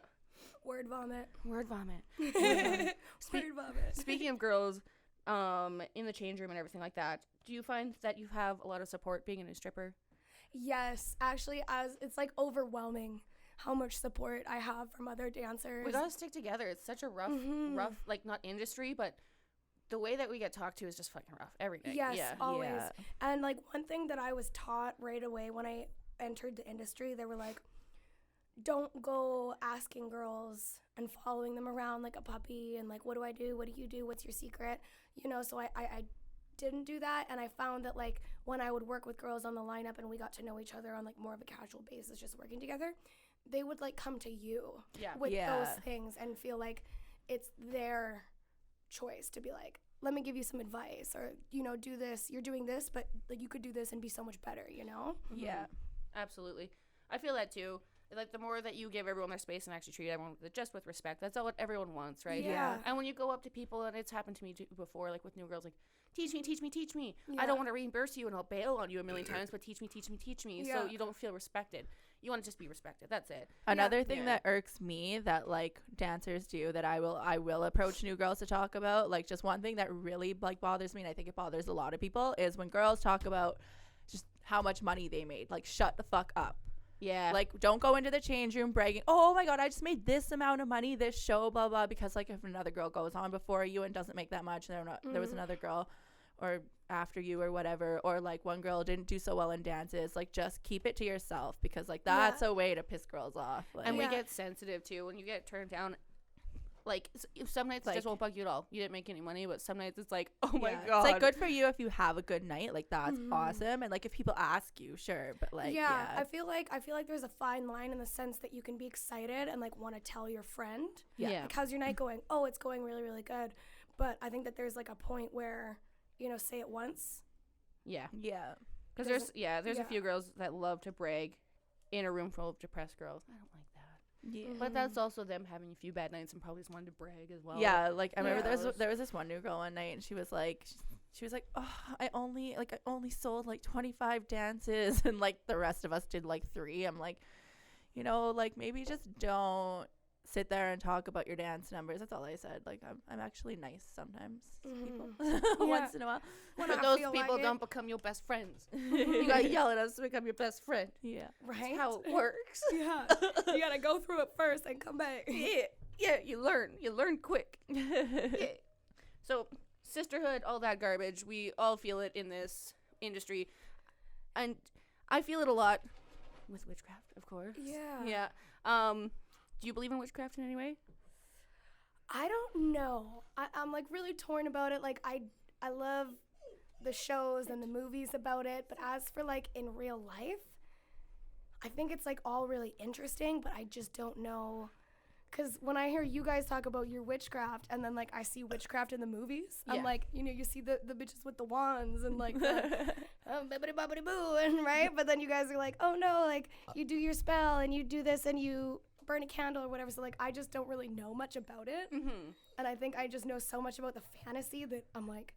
Word vomit. Word vomit. Word vomit. Speaking of girls, in the change room and everything like that, do you find that you have a lot of support being a new stripper? Yes, actually, it's like overwhelming how much support I have from other dancers. We gotta stick together. It's such a rough, like, not industry, but the way that we get talked to is just fucking rough every day. Yes, Yeah. always. Yeah. And like one thing that I was taught right away when I entered the industry, they were like, don't go asking girls and following them around like a puppy and like, what do I do? What do you do? What's your secret? You know, so I didn't do that, and I found that like when I would work with girls on the lineup and we got to know each other on like more of a casual basis, just working together, they would like come to you Yeah. with Yeah. those things and feel like it's their choice to be like, let me give you some advice, or, you know, do this, you're doing this, but like you could do this and be so much better, you know? yeah, Absolutely. I feel that too. Like, the more that you give everyone their space and actually treat everyone just with respect, that's all what everyone wants, right? Yeah. And when you go up to people, and it's happened to me too before, like with new girls, like, teach me, teach me, teach me. Yeah. I don't want to reimburse you and I'll bail on you a million times, but teach me, teach me, teach me. Yeah. So you don't feel respected. You want to just be respected. That's it. Another thing Yeah. that irks me that like dancers do that I will approach new girls to talk about, like, just one thing that really like bothers me, and I think it bothers a lot of people, is when girls talk about just how much money they made. Like, shut the fuck up. Yeah. Like, don't go into the change room bragging, oh my god, I just made this amount of money this show, blah blah, because like if another girl goes on before you and doesn't make that much, there was another girl or after you or whatever, or like one girl didn't do so well in dances, like, just keep it to yourself, because like that's a way to piss girls off. Like, and we Yeah. get sensitive too when you get turned down. Like, some nights it Like- just won't bug you at all. You didn't make any money, but some nights it's like, oh my yeah. god. It's like good for you if you have a good night, like that's awesome, and like if people ask you, sure, but like yeah, I feel like there's a fine line in the sense that you can be excited and like want to tell your friend, Yeah. like, how's your night going? Oh, it's going really, really good. But I think that there's like a point where, you know, say it once. Yeah. yeah. Because there's a few girls that love to brag in a room full of depressed girls. I don't like that. Yeah. But that's also them having a few bad nights and probably just wanting to brag as well. Yeah, like I remember Yeah. there was this one new girl one night, and she was like, oh, I only sold like 25 dances, and like the rest of us did like 3. I'm like, you know, like maybe just don't sit there and talk about your dance numbers. That's all I said. Like, I'm actually nice sometimes to people once in a while. When I those feel people like don't become your best friends. You gotta yell at us to become your best friend. Yeah. Right? That's how it works. Yeah. You gotta go through it first and come back. Yeah, you learn quick. Yeah. So sisterhood, all that garbage, we all feel it in this industry, and I feel it a lot with witchcraft, of course. Yeah. Yeah. Do you believe in witchcraft in any way? I don't know. I'm like really torn about it. Like I love the shows and the movies about it, but as for like in real life, I think it's like all really interesting, but I just don't know. Because when I hear you guys talk about your witchcraft and then like I see witchcraft in the movies, I'm like, you know, you see the bitches with the wands and like the bibbidi bobbidi boo, and right? But then you guys are like, oh no, like you do your spell and you do this and you burn a candle or whatever. So like I just don't really know much about it. Mm-hmm. And I think I just know so much about the fantasy that I'm like,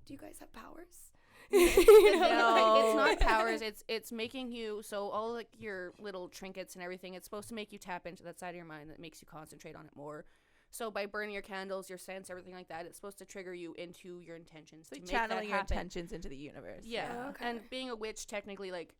do you guys have powers? No, it's not powers. It's making you, so all like your little trinkets and everything, it's supposed to make you tap into that side of your mind that makes you concentrate on it more. So by burning your candles, your scents, everything like that, it's supposed to trigger you into your intentions. Like to make channeling that your happen. intentions into the universe. Yeah. Oh, okay. And being a witch, technically, like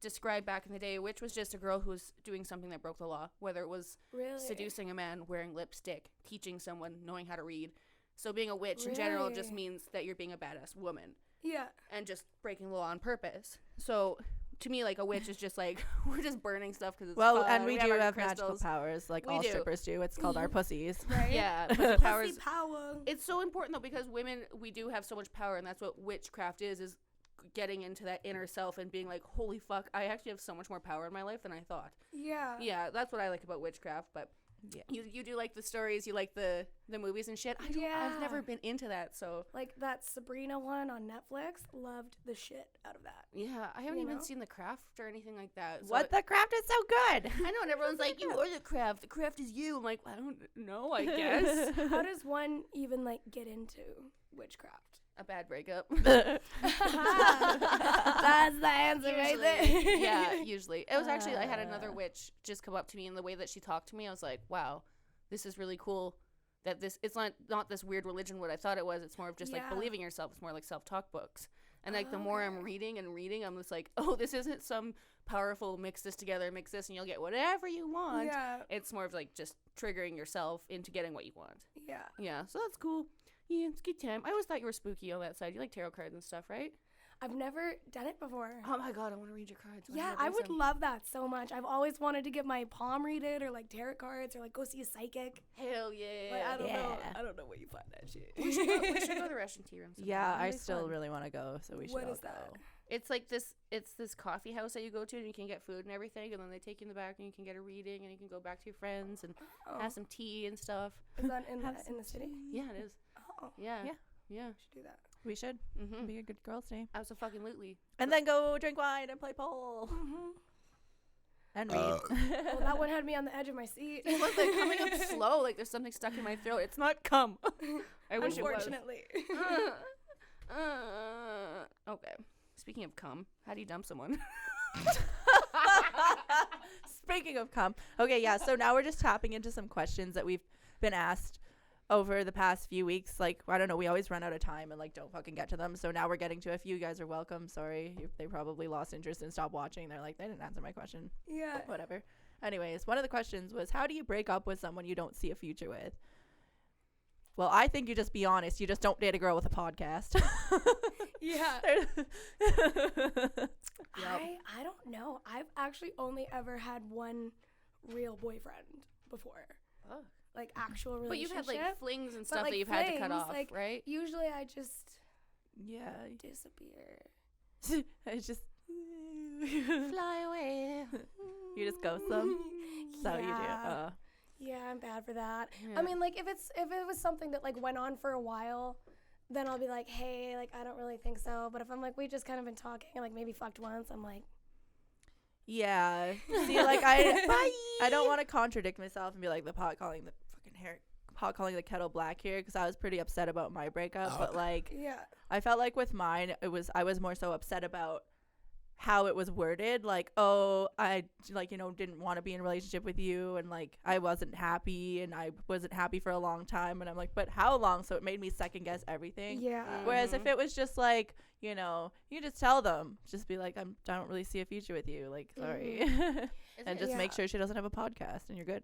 described back in the day, a witch was just a girl who was doing something that broke the law, whether it was Really? seducing a man, wearing lipstick, teaching someone, knowing how to read. So being a witch in general just Really? means that you're being a badass woman Yeah. and just breaking the law on purpose. So to me, like, a witch is just like, we're just burning stuff because it's Well, fun. and we do our have magical crystals. powers, like We all do. strippers do. It's called our pussies. Right? Yeah, but Pussy powers. power. It's so important though, because women, we do have so much power, and that's what witchcraft is getting into that inner self and being like, holy fuck, I actually have so much more power in my life than I thought. Yeah. Yeah, that's what I like about witchcraft. But Yeah. you do like the stories, you like the movies and shit. I've Yeah. never been into that, so Like that Sabrina one on Netflix, loved the shit out of that. yeah, I haven't You even know? seen The Craft or anything like that. So What? The craft is so good. I know, and everyone's like, you are the craft. The craft is you. I'm like, I don't know, I guess. How does one even like get into witchcraft? A bad breakup. That's the answer right there. Yeah, usually. It was actually, I had another witch just come up to me, and the way that she talked to me, I was like, wow, this is really cool. That it's not this weird religion what I thought it was. It's more of just like Yeah. believing yourself. It's more like self-talk books. And like the more I'm reading, I'm just like, oh, this isn't some powerful mix this together, mix this, and you'll get whatever you want. Yeah. It's more of like just triggering yourself into getting what you want. Yeah. Yeah, so that's cool. Yeah, it's a good time. I always thought you were spooky on that side. You like tarot cards and stuff, right? I've never done it before. Oh my god, I want to read your cards. When Yeah, you I have would some. love that so much. I've always wanted to get my palm readed or like tarot cards or like go see a psychic. Hell yeah. Like I don't know. Yeah. I don't know where you find that shit. We should go to the Russian tea room. sometime. Yeah, It'll I be still fun. really want to go, so we should What all is that? go. It's like this. It's this coffee house that you go to, and you can get food and everything, and then they take you in the back, and you can get a reading, and you can go back to your friends and Oh. have some tea and stuff. Is that in Have the city? Yeah, it is. Oh, Yeah. Yeah. Yeah. should do that. We should Mm-hmm. be a good girls' day. Absolutely. And then go drink wine and play pool. And read. Well, that one had me on the edge of my seat. It's like coming up slow. Like there's something stuck in my throat. It's not cum. I wish it was. Unfortunately. Okay. Speaking of cum, how do you dump someone? Speaking of cum. Okay, yeah, so now we're just tapping into some questions that we've been asked over the past few weeks. Like, I don't know, we always run out of time and like don't fucking get to them. So now we're getting to a few. You guys are welcome. Sorry. They probably lost interest and stopped watching. They're like, they didn't answer my question. Yeah. Whatever. Anyways, one of the questions was, how do you break up with someone you don't see a future with? Well, I think you just be honest. You just don't date a girl with a podcast. Yeah. Yep. I don't know. I've actually only ever had one real boyfriend before. Oh. Like actual But relationship. you've had like flings and But, stuff like, that you've had to cut flings, off, like, right? Usually I just Yeah. disappear. It's just Fly away. you just ghost them. So you do. Yeah. Yeah, I'm bad for that. Yeah. I mean, like if it was something that like went on for a while, then I'll be like, hey, like I don't really think so. But if I'm like, we just kind of been talking and like maybe fucked once, I'm like, Yeah. See, like I don't want to contradict myself and be like the pot calling the kettle black here, because I was pretty upset about my breakup. But like yeah, I felt like with mine, I was more so upset about how it was worded, like, oh, I, like, you know, didn't want to be in a relationship with you, and like I wasn't happy for a long time, and I'm like, but how long? So it made me second guess everything. Yeah. Whereas if it was just like, you know, you just tell them, just be like, I don't really see a future with you, like, sorry. And just make sure she doesn't have a podcast and you're good.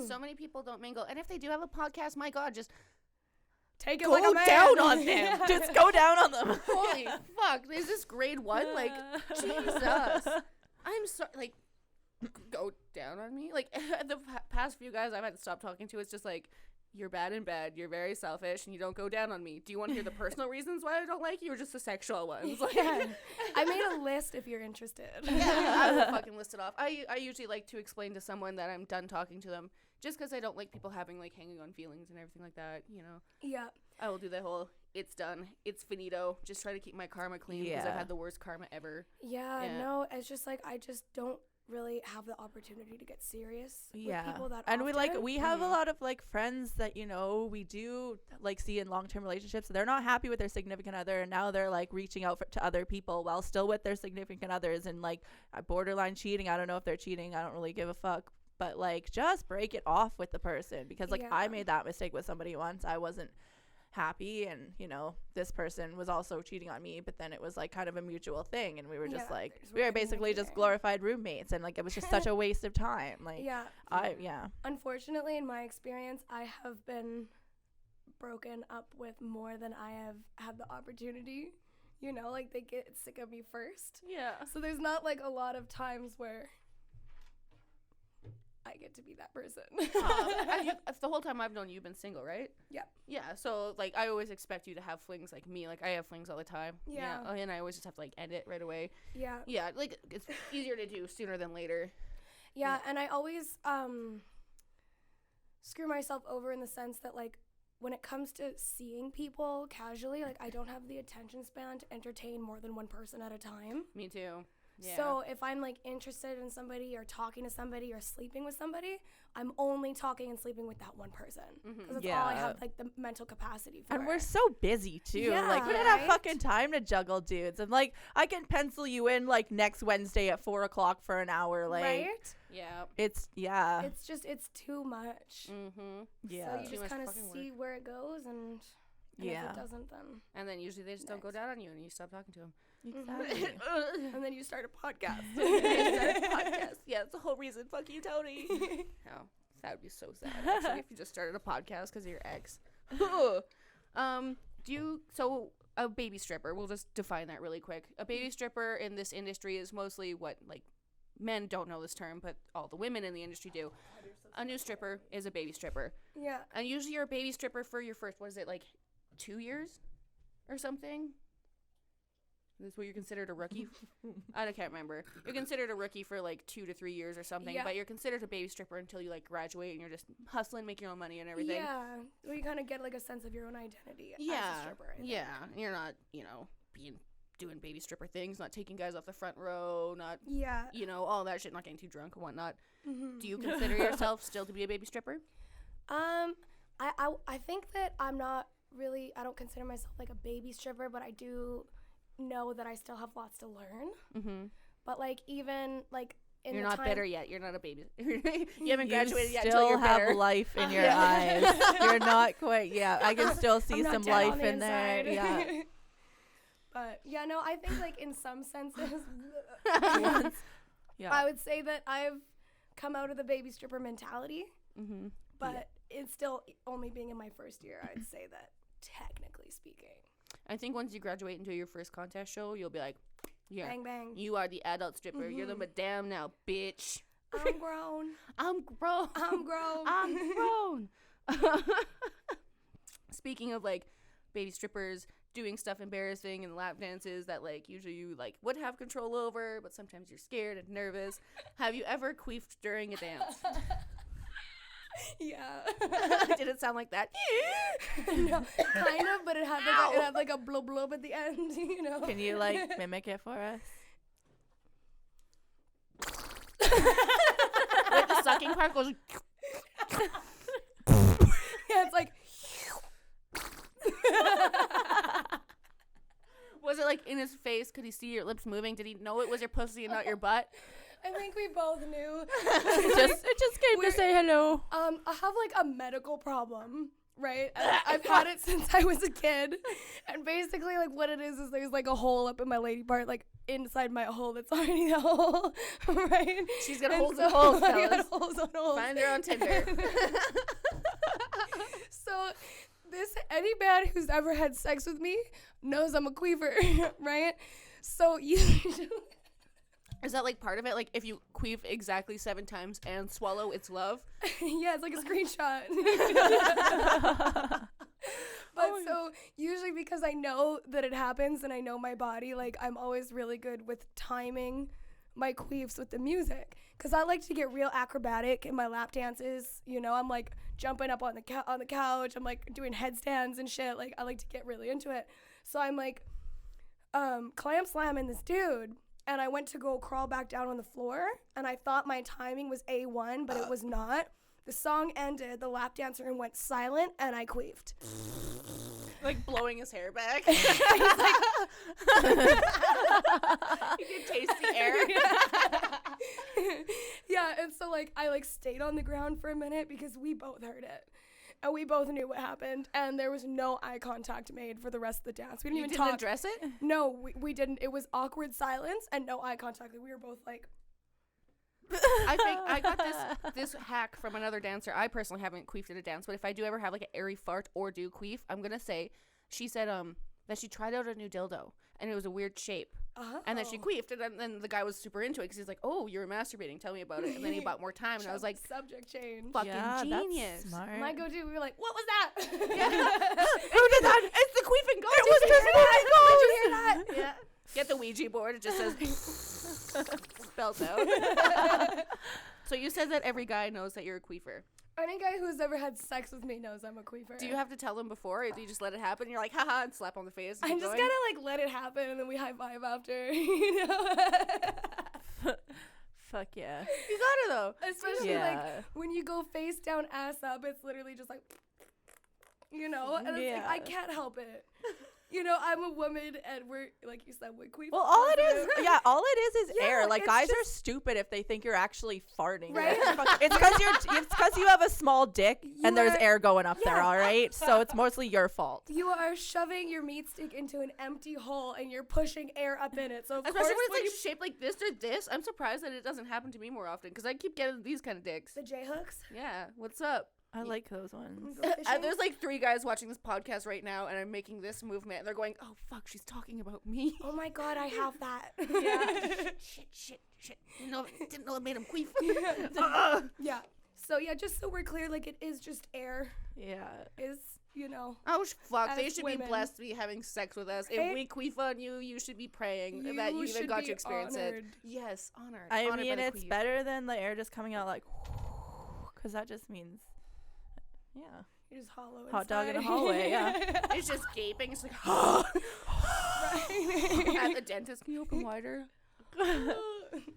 So many people don't mingle, and if they do have a podcast, my God, just Take it go like a man. down on them. Just go down on them. Holy fuck! Is this grade 1? Like, Jesus. I'm sorry. Like, go down on me. Like, the past few guys I've had to stop talking to, it's just like, you're bad in bed, you're very selfish, and you don't go down on me. Do you want to hear the personal reasons why I don't like you, or just the sexual ones? Like, I made a list if you're interested. yeah, I will fucking list it off. I usually like to explain to someone that I'm done talking to them, just because I don't like people having, like, hanging on feelings and everything like that, you know? Yeah. I will do that whole, it's done, it's finito, just try to keep my karma clean, because I've had the worst karma ever. Yeah, no, it's just like I just don't really have the opportunity to get serious with people that and often. we have a lot of like friends that, you know, we do like see in long-term relationships. They're not happy with their significant other, and now they're like reaching out to other people while still with their significant others, and like borderline cheating. I don't know if they're cheating, I don't really give a fuck, but like just break it off with the person, because like I made that mistake with somebody once. I wasn't happy, and you know, this person was also cheating on me, but then it was like kind of a mutual thing, and we were just like, we were basically just glorified roommates, and like it was just such a waste of time. Like unfortunately, in my experience, I have been broken up with more than I have had the opportunity, you know, like they get sick of me first, so there's not like a lot of times where I get to be that person. The whole time I've known you, you've been single, right? Yeah, so like I always expect you to have flings like me. Like I have flings all the time. And I always just have to like end it right away. Yeah, like it's easier to do sooner than later. And I always screw myself over in the sense that like when it comes to seeing people casually, like I don't have the attention span to entertain more than one person at a time. Me too. Yeah. So if I'm like interested in somebody or talking to somebody or sleeping with somebody, I'm only talking and sleeping with that one person, because that's all I have like the mental capacity for. And we're so busy too. Like we don't have fucking time to juggle dudes. And like I can pencil you in like next Wednesday at 4:00 for an hour. Like it's it's too much. So you just kind of see where it goes, and if it doesn't, then usually they just don't go down on you, and you stop talking to them. Exactly. And then you start a podcast. Yeah, that's the whole reason. Fuck you, Tony. Oh, that would be so sad, actually, if you just started a podcast because of your ex. So a baby stripper, we'll just define that really quick. A baby stripper in this industry is mostly what, like, men don't know this term, but all the women in the industry do. A new stripper is a baby stripper. Yeah. And usually you're a baby stripper for your first, what is it, like 2 years or something? This is what you're considered a rookie? I can't remember. You're considered a rookie for like 2 to 3 years or something, but you're considered a baby stripper until you like graduate and you're just hustling, making your own money and everything. Yeah, well, you kind of get like a sense of your own identity as a stripper. I think. You're not, you know, doing baby stripper things, not taking guys off the front row, not, you know, all that shit, not getting too drunk and whatnot. Do you consider yourself still to be a baby stripper? I think that I'm not really, I don't consider myself like a baby stripper, but I do know that I still have lots to learn. But like even like in you're the not time, bitter yet. You're not a baby. You haven't graduated yet. You Until you're still have bitter. life in your eyes. You're not quite. Yeah, I can still see some life in there. Yeah. But yeah, no, I think like in some senses, Yeah. I would say that I've come out of the baby stripper mentality. But it's still only being in my first year. I'd say that technically speaking. I think once you graduate and do your first contest show, you'll be like, yeah, bang bang. You are the adult stripper. You're the madame now, bitch. I'm grown. I'm grown. I'm grown. I'm grown. Speaking of like baby strippers doing stuff embarrassing and lap dances that like usually you like would have control over, but sometimes you're scared and nervous. Have you ever queefed during a dance? Yeah. Did it sound like that? No, kind of, but it had like a blub blub at the end, you know. Can you like mimic it for us? Like the sucking part goes. Yeah, it's like. Was it like? in his face? Could he see your lips moving? Did he know it was your pussy and not your butt? I think we both knew. it just came to say hello. I have like a medical problem, right? And I've had it since I was a kid. And basically like what it is there's like a hole up in my lady part, like inside my hole that's already a hole, right? She's got And holes so and holes, I fellas. got holes on holes. Find her on Tinder. So any man who's ever had sex with me knows I'm a queefer, right? So usually Is that like part of it? Like if you queef exactly 7 times and swallow, it's love? yeah, it's like a screenshot. But so usually because I know that it happens and I know my body, like I'm always really good with timing my queefs with the music, because I like to get real acrobatic in my lap dances. You know, I'm like jumping up on the couch. I'm like doing headstands and shit. Like I like to get really into it. So I'm like clam slamming this dude. And I went to go crawl back down on the floor, and I thought my timing was A1, but it was not. The song ended, the lap dancer went silent, and I queefed. Like blowing his hair back. Like, You can taste the air. yeah, and so like I like stayed on the ground for a minute because we both heard it. And we both knew what happened, and there was no eye contact made for the rest of the dance. We didn't You even didn't talk. address it? No, we didn't. It was awkward silence and no eye contact. We were both like, I think I got this hack from another dancer. I personally haven't queefed at a dance, but if I do ever have like an airy fart or do queef, I'm gonna say she said that she tried out a new dildo and it was a weird shape, and then she queefed, and then the guy was super into it because he's like, "Oh, you were masturbating. Tell me about it." And then he bought more time, and I was like, subject change. "Fucking Yeah, genius!" that's smart. My go-to, we were like, what was that? Who did that? It's the queefing ghost. It was Did you hear the that? queefing ghost. Did you hear that? Yeah. Get the Ouija board. It just says spells out. So you said that every guy knows that you're a queefer. Any guy who's ever had sex with me knows I'm a queefer. Do you have to tell them before, or do you just let it happen? You're like, haha, and slap on the face. And I'm keep just going? gonna like let it happen and then we high five after, you know? Fuck yeah. You got it though. Especially Yeah. like when you go face down, ass up, it's literally just like, you know? And it's like, Yeah. I can't help it. You know, I'm a woman and we're, like you said, we're queef. Well, all it is Yeah, air. Like it's guys are just- stupid if they think you're actually farting. Right? It's because you have a small dick and there's are- air going up there. Yeah. All right, so it's mostly your fault. You are shoving your meat stick into an empty hole and you're pushing air up in it. So of Especially course when it's like shaped like this or this. I'm surprised that it doesn't happen to me more often because I keep getting these kind of dicks. the J hooks. Yeah, what's up? I like those ones. There's like 3 guys watching this podcast right now, and I'm making this movement, and they're going, "Oh fuck, she's talking about me." Oh my god, I have that. Yeah. shit. Didn't know it made him queef. Yeah. So yeah, just so we're clear, like it is just air. Yeah. Is, you know. Oh fuck, they As should be women. blessed to be having sex with us. Right? If we queef on you, you should be praying that you even should got be to experience honored. it. Yes, honored. I Honored by mean, the it's queef. better than the air just coming out like, because that just means, yeah, You're just hollow hot dog in a inside. hallway. Yeah. It's just gaping. It's like, Right. at the dentist, can you open wider?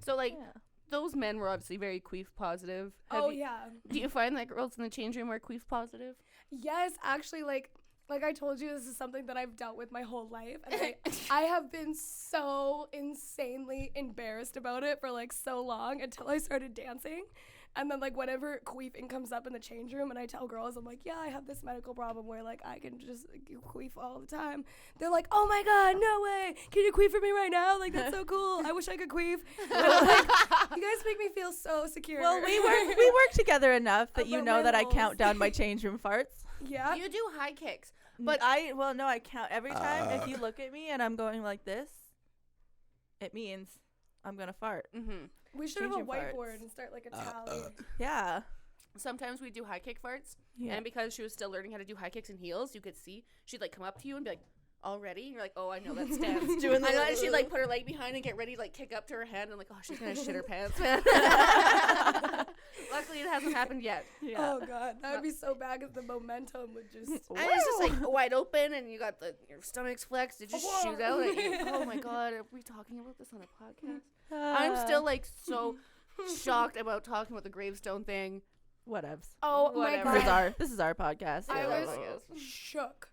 So like, Yeah. those men were obviously very queef positive. Oh yeah. Do you find that girls in the change room are queef positive? Yes, actually, like I told you, this is something that I've dealt with my whole life, and I have been so insanely embarrassed about it for like so long until I started dancing. And then like whenever queefing comes up in the change room and I tell girls, I'm like, yeah, I have this medical problem where like I can just queef all the time. They're like, oh my god, no way, can you queef for me right now? Like, that's so cool, I wish I could queef. And I'm like, you guys make me feel so secure. Well, we work together enough that you About know my that I roles. count down my change room farts. Yeah. You do high kicks. But I count every time. If you look at me and I'm going like this, it means I'm gonna fart. Mm-hmm. We should have a Change your farts. whiteboard and start like a tally. Yeah. Sometimes we do high kick farts, Yeah. and because she was still learning how to do high kicks in heels, you could see she'd like come up to you and be like, "Already?" And you're like, "Oh, I know that stance." Doing I know, the- and she'd like put her leg behind and get ready to like kick up to her head, and I'm like, "Oh, she's gonna shit her pants." Luckily, it hasn't happened yet. Yeah. Oh god, that would be so bad if the momentum would just. And it's just like wide open, and you got your stomach's flexed. It just shoot out at you. Oh my god, are we talking about this on a podcast? I'm still like so shocked about talking about the gravestone thing. whatevs. Oh Whatever. my god, This is our podcast. I Yeah. was I guess. shook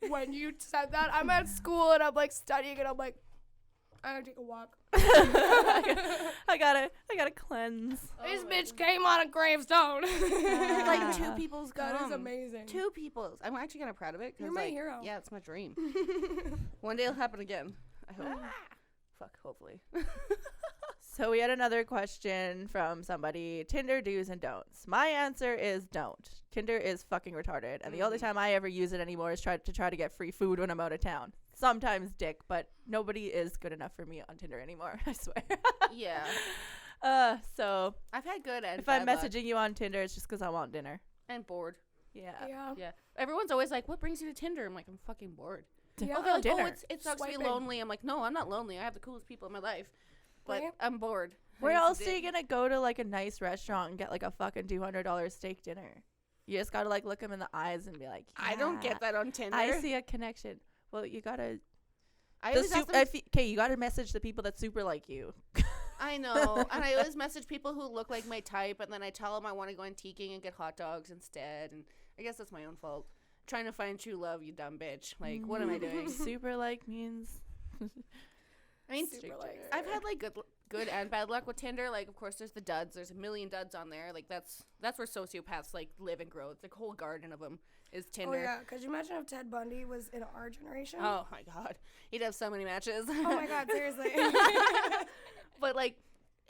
when you said that. I'm at school and I'm like studying and I'm like, I gotta take a walk. I gotta cleanse. This bitch came on a gravestone. Like 2 people's That is come. amazing. 2 people's. I'm actually kind of proud of it. 'Cause, You're my like, hero. Yeah, it's my dream. One day it'll happen again. I hope. Fuck, hopefully. So we had another question from somebody. Tinder do's and don'ts. My answer is don't. Tinder is fucking retarded. And the only time I ever use it anymore is try to get free food when I'm out of town. Sometimes dick, but nobody is good enough for me on Tinder anymore, I swear. Yeah. So I've had good and if I'm bad luck. messaging you on Tinder, it's just because I want dinner. And bored. Yeah. Yeah. Yeah. Everyone's always like, what brings you to Tinder? I'm like, I'm fucking bored. Yeah. Oh, they're like, dinner. oh, it sucks to be Swiping. lonely. I'm like, no, I'm not lonely. I have the coolest people in my life. But Right. I'm bored. I Where need some else are you dick. gonna go to like a nice restaurant and get like a fucking $200 steak dinner? You just gotta like look them in the eyes and be like, I don't "Yeah, get that on Tinder. I see a connection. Well, you gotta. I always ask them, Okay, you gotta message the people that super like you. I know. And I always message people who look like my type, and then I tell them I want to go antiquing and get hot dogs instead. And I guess that's my own fault. Trying to find true love, you dumb bitch. Like, what am I doing? Super like means. I mean, Super like I've had like good and bad luck with Tinder. Like, of course, there's the duds. There's a million duds on there. Like, that's where sociopaths like live and grow. It's like a whole garden of them is Tinder. Oh yeah, could you imagine if Ted Bundy was in our generation? Oh my god, he'd have so many matches. Oh my god, seriously. But like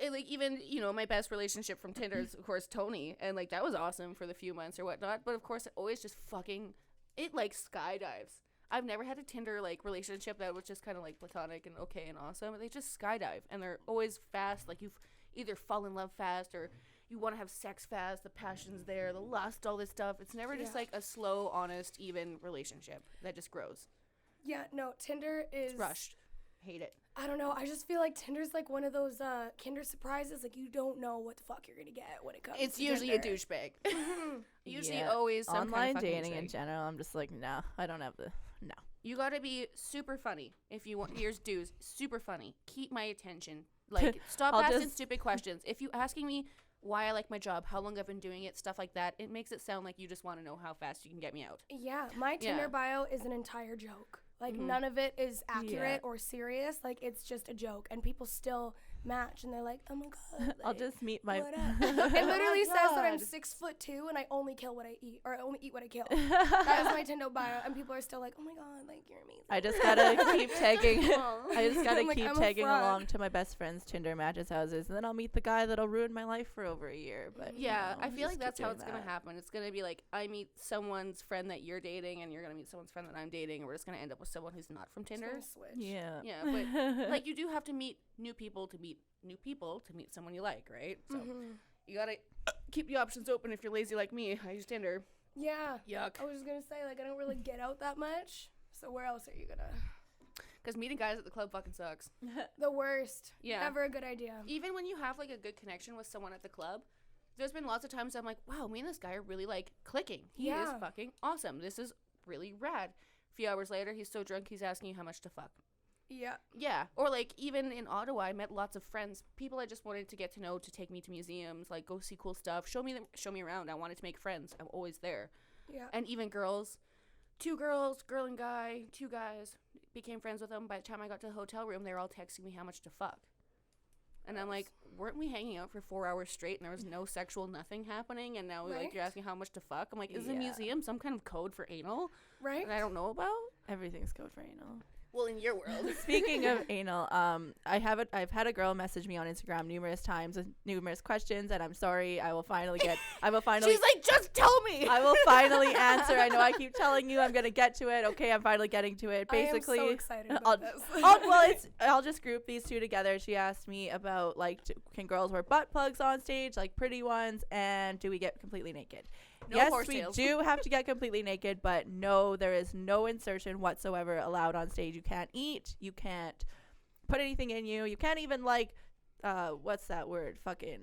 even my best relationship from Tinder is of course Tony, and like that was awesome for the few months or whatnot. But of course, it always just fucking it like skydives. I've never had a Tinder like relationship that was just kind of like platonic and okay and awesome. They just skydive, and they're always fast. Like you've either fall in love fast or you want to have sex fast. The passion's there, the lust, all this stuff. It's never just Yeah. like a slow, honest, even relationship that just grows. Yeah, no, Tinder is It's rushed. Hate it. I don't know. I just feel like Tinder's like one of those Kinder surprises. Like you don't know what the fuck you're gonna get when it comes. It's to usually a Tinder. douchebag. Usually, Yeah. always some Online kind of fucking dating in douchebag. general, I'm just like, no, I don't have the no. You gotta be super funny if you want. Here's dudes, super funny. Keep my attention. Like, stop I'll asking just- stupid questions. If you asking me why I like my job, how long I've been doing it, stuff like that, it makes it sound like you just want to know how fast you can get me out. Yeah, my Tinder Yeah. bio is an entire joke. Like Mhm. none of it is accurate Yeah. or serious. Like it's just a joke, and people still match, and they're like, "Oh my god!" I'll like, just meet my. what up? It literally says that I'm God. 6'2" and I only kill what I eat, or I only eat what I kill. That is my Tinder bio, and people are still like, "Oh my god, like you're amazing." I just gotta keep tagging. Aw. I just gotta I'm like, keep I'm a tagging fraud. along to my best friend's Tinder matches houses, and then I'll meet the guy that'll ruin my life for over a year. But Yeah, you know, I just feel like keep that's how doing it's gonna that. happen. It's gonna be like I meet someone's friend that you're dating, and you're gonna meet someone's friend that I'm dating, and we're just gonna end up with someone who's not from It's Tinder. gonna switch. Yeah. Yeah, but like you do have to meet new people to meet someone you like, right? So Mhm. you gotta keep the options open if you're lazy like me. I use Tinder. Yeah. Yuck. I was just gonna say like I don't really get out that much. So where else are you gonna? Because meeting guys at the club fucking sucks. The worst. Yeah. Never a good idea. Even when you have like a good connection with someone at the club, there's been lots of times I'm like, wow, me and this guy are really like clicking. He is Yeah. fucking awesome. This is really rad. A few hours later, he's so drunk he's asking you how much to fuck. Yeah. Yeah, or like even in Ottawa, I met lots of friends, people I just wanted to get to know, to take me to museums, like go see cool stuff, show me around. I wanted to make friends. I'm always there. Yeah. And even girls, 2 girls, girl and guy, 2 guys, became friends with them. By the time I got to the hotel room, they were all texting me how much to fuck. And I'm like, weren't we hanging out for 4 hours straight and there was no sexual nothing happening? And now like Right. you're asking how much to fuck? I'm like, is a Yeah. museum some kind of code for anal Right. that I don't know about? Everything's code for anal. Well, in your world. Speaking of anal, I've had a girl message me on Instagram numerous times with numerous questions, and I'm sorry. I will finally. She's like, just tell me. I will finally answer. I know I keep telling you I'm gonna get to it. Okay, I'm finally getting to it. Basically, I am so excited I'll, about this. I'll just group these 2 together. She asked me about like, can girls wear butt plugs on stage, like pretty ones, and do we get completely naked? No Yes, horse we tails. do have to get completely naked, but no, there is no insertion whatsoever allowed on stage. You can't eat. You can't put anything in you. You can't even like, what's that word? Fucking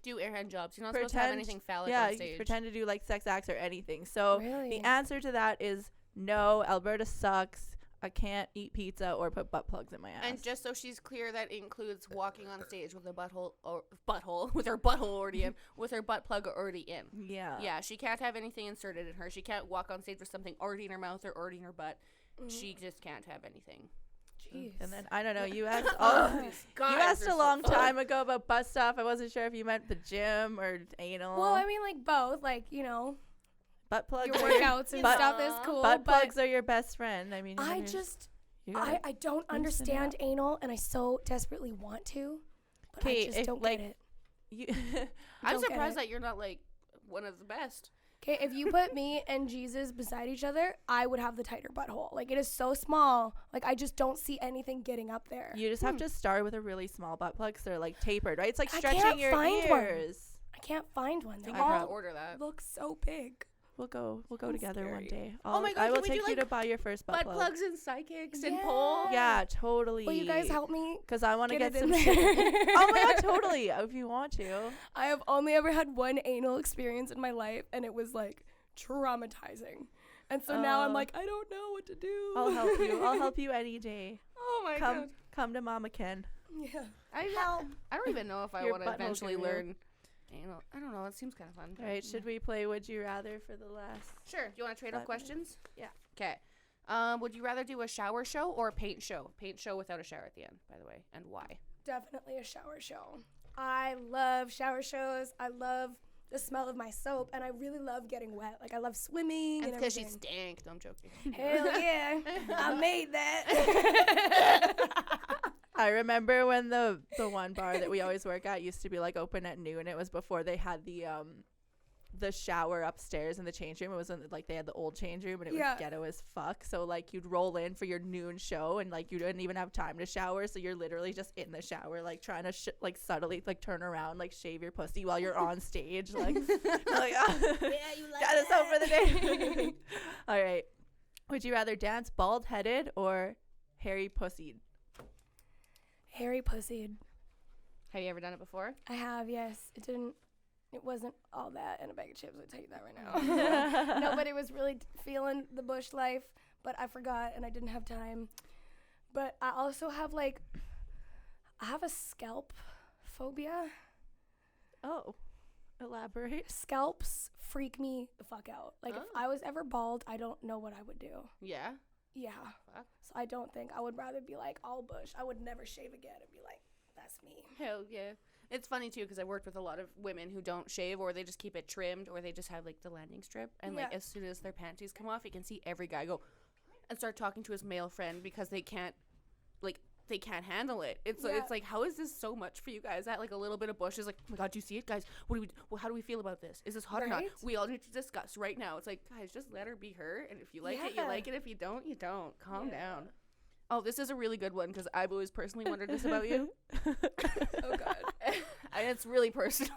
Do air hand jobs. You're not supposed to have anything phallic yeah, on stage. pretend to do like sex acts or anything. So Really? the answer to that is no. Alberta sucks. I can't eat pizza or put butt plugs in my ass. And just so she's clear, that includes walking on stage with a butthole with her butthole already in, with her butt plug already in. Yeah. Yeah, she can't have anything inserted in her. She can't walk on stage with something already in her mouth or already in her butt. She just can't have anything. Jeez. And then I don't know. You asked Guys you asked are a so long fun. time ago about butt stuff. I wasn't sure if you meant the gym or anal. Well, I mean, like both. Like, you know, butt plugs. your are your- workouts and butt- stuff is cool. Butt but plugs are your best friend. I mean, I don't understand anal, and I so desperately want to, but I 'Kay, just if, don't like, get it. You I'm Don't get surprised it. that you're not like one of the best. Okay, if you put me and Jesus beside each other, I would have the tighter butthole. Like, it is so small. Like, I just don't see anything getting up there. you just have to start with a really small butt plug, so they're like tapered, right? It's like I stretching can't your find one. ears. I can't find one. They I all could order that. look so big. We'll go I'm together one scary. day. Oh my God, I will can we do, take you like, to buy your first butt Butt plug. plugs and psychics and Yeah. poles. Yeah, totally. Will you guys help me? Because I want to Get get it some in shit. there. Oh my God, totally. If you want to. I have only ever had one anal experience in my life, and it was like traumatizing. And so now I'm like, I don't know what to do. I'll help you. I'll help you any day. Oh my God. Come to Mama Ken. Yeah. I don't even know if I Your want to butthole's eventually gonna be- learn. I don't know. It seems kind of fun. All right, should we play Would You Rather for the last? Sure. Do you want to trade off 5 questions? Yeah. Okay. Would you rather do a shower show or a paint show? Paint show without a shower at the end, by the way, and why? Definitely a shower show. I love shower shows. I love the smell of my soap, and I really love getting wet. Like, I love swimming And and because she everything. stank. No, I'm joking. Hell yeah. I made that. I remember when the one bar that we always work at used to be like open at noon. It was before they had the shower upstairs in the change room. It was when, like, they had the old change room, and it Yeah. was ghetto as fuck. So like you'd roll in for your noon show, and like you didn't even have time to shower, so you're literally just in the shower, like trying to like subtly like turn around, like shave your pussy while you're on stage, like, like you like got us out for the day. All right, would you rather dance bald headed or hairy pussied? Hairy pussied. Have you ever done it before? I have, yes. It wasn't all that in a bag of chips, I'll tell you that right now. No, but it was really feeling the bush life, but I forgot and I didn't have time. But I also have I have a scalp phobia. Oh, elaborate. Scalps freak me the fuck out. Like, if Oh. I was ever bald, I don't know what I would do. Yeah. Yeah. Fuck. So I don't think I would rather be like all bush. I would never shave again and be like, that's me. Hell yeah. It's funny too because I worked with a lot of women who don't shave, or they just keep it trimmed, or they just have like the landing strip, and like Yeah. as soon as their panties come off, you can see every guy go and start talking to his male friend because they can't handle it. It's Yeah. it's like, how is this so much for you guys? That like a little bit of bush is like, oh my God, do you see it, guys? How do we feel about this? Is this hot or not? Right? We all need to discuss right now. It's like, guys, just let her be her, and if you like it, you Yeah. like it. If you don't, you don't. Calm Yeah. down. Oh, this is a really good one because I've always personally wondered this about you. Oh, God. And it's really personal.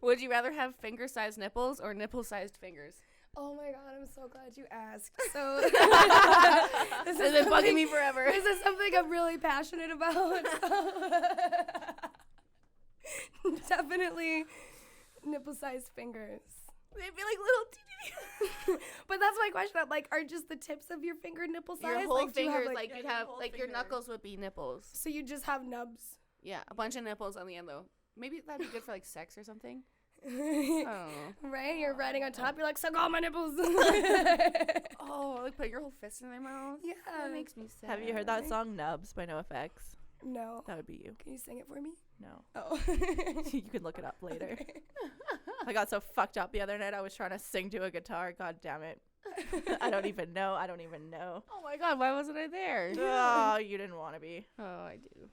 Would you rather have finger-sized nipples or nipple-sized fingers? Oh my God, I'm so glad you asked. So This has been bugging something- me forever. This is something I'm really passionate about. Definitely nipple-sized fingers. They'd be like little But that's my question. I'm like, are just the tips of your finger nipple size? your whole like, do you have, fingers, like, like you'd your have, whole like your finger. knuckles would be nipples. so you just have nubs. Yeah, a bunch of nipples on the end though. Maybe that'd be good for like sex or something. I don't know. Right? You're riding on top. You're like, suck all my nipples. Oh, like putting your whole fist in their mouth. Yeah. That makes me sad. Have you heard that song Nubs by NoFX? No. That would be you. Can you sing it for me? No. Oh. You can look it up later. I got so fucked up the other night. I was trying to sing to a guitar. God damn it. I don't even know. Oh my God, why wasn't I there? Oh, you didn't want to be. Oh, I do.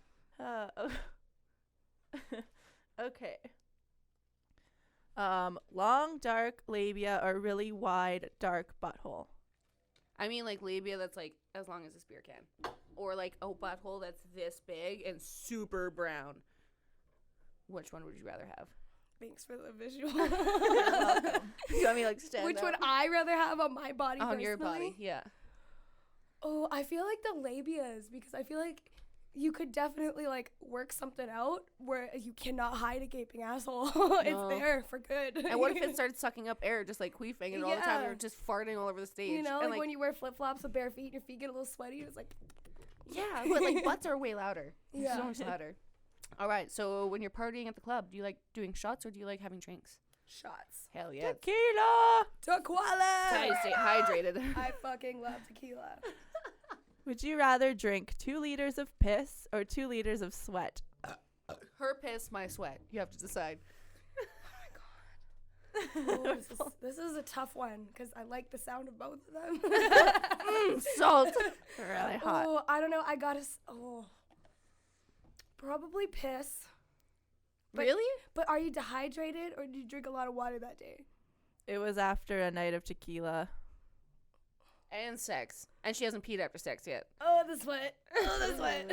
Okay. Long, dark labia or really wide, dark butthole? I mean, like labia that's like as long as a beer can, or like a butthole that's this big and super brown. Which one would you rather have? Thanks for the visual. You're welcome. You want me to, like, stand Which up? would I rather have on my body On your personally? body, yeah. Oh, I feel like the labias, because I feel like you could definitely like work something out where you cannot hide a gaping asshole. No. It's there for good. And what if it started sucking up air, just like queefing, and all the time Yeah. you're just farting all over the stage? you know, and like when you wear flip flops with bare feet, and your feet get a little sweaty. It's like, yeah, but like butts are way louder. Yeah. So much louder. All right, so when you're partying at the club, do you like doing shots or do you like having drinks? shots. Hell yeah. Tequila. Tequila. That's how you stay hydrated. I fucking love tequila. Would you rather drink 2 liters of piss or 2 liters of sweat? Her piss, my sweat. You have to decide. Oh, this is a tough one because I like the sound of both of them. Salt. Really hot. Oh, I don't know. I gotta. Probably piss. But- Really? But are you dehydrated or did you drink a lot of water that day? It was after a night of tequila. And sex. And she hasn't peed after sex yet. Oh, the sweat. Oh, the sweat.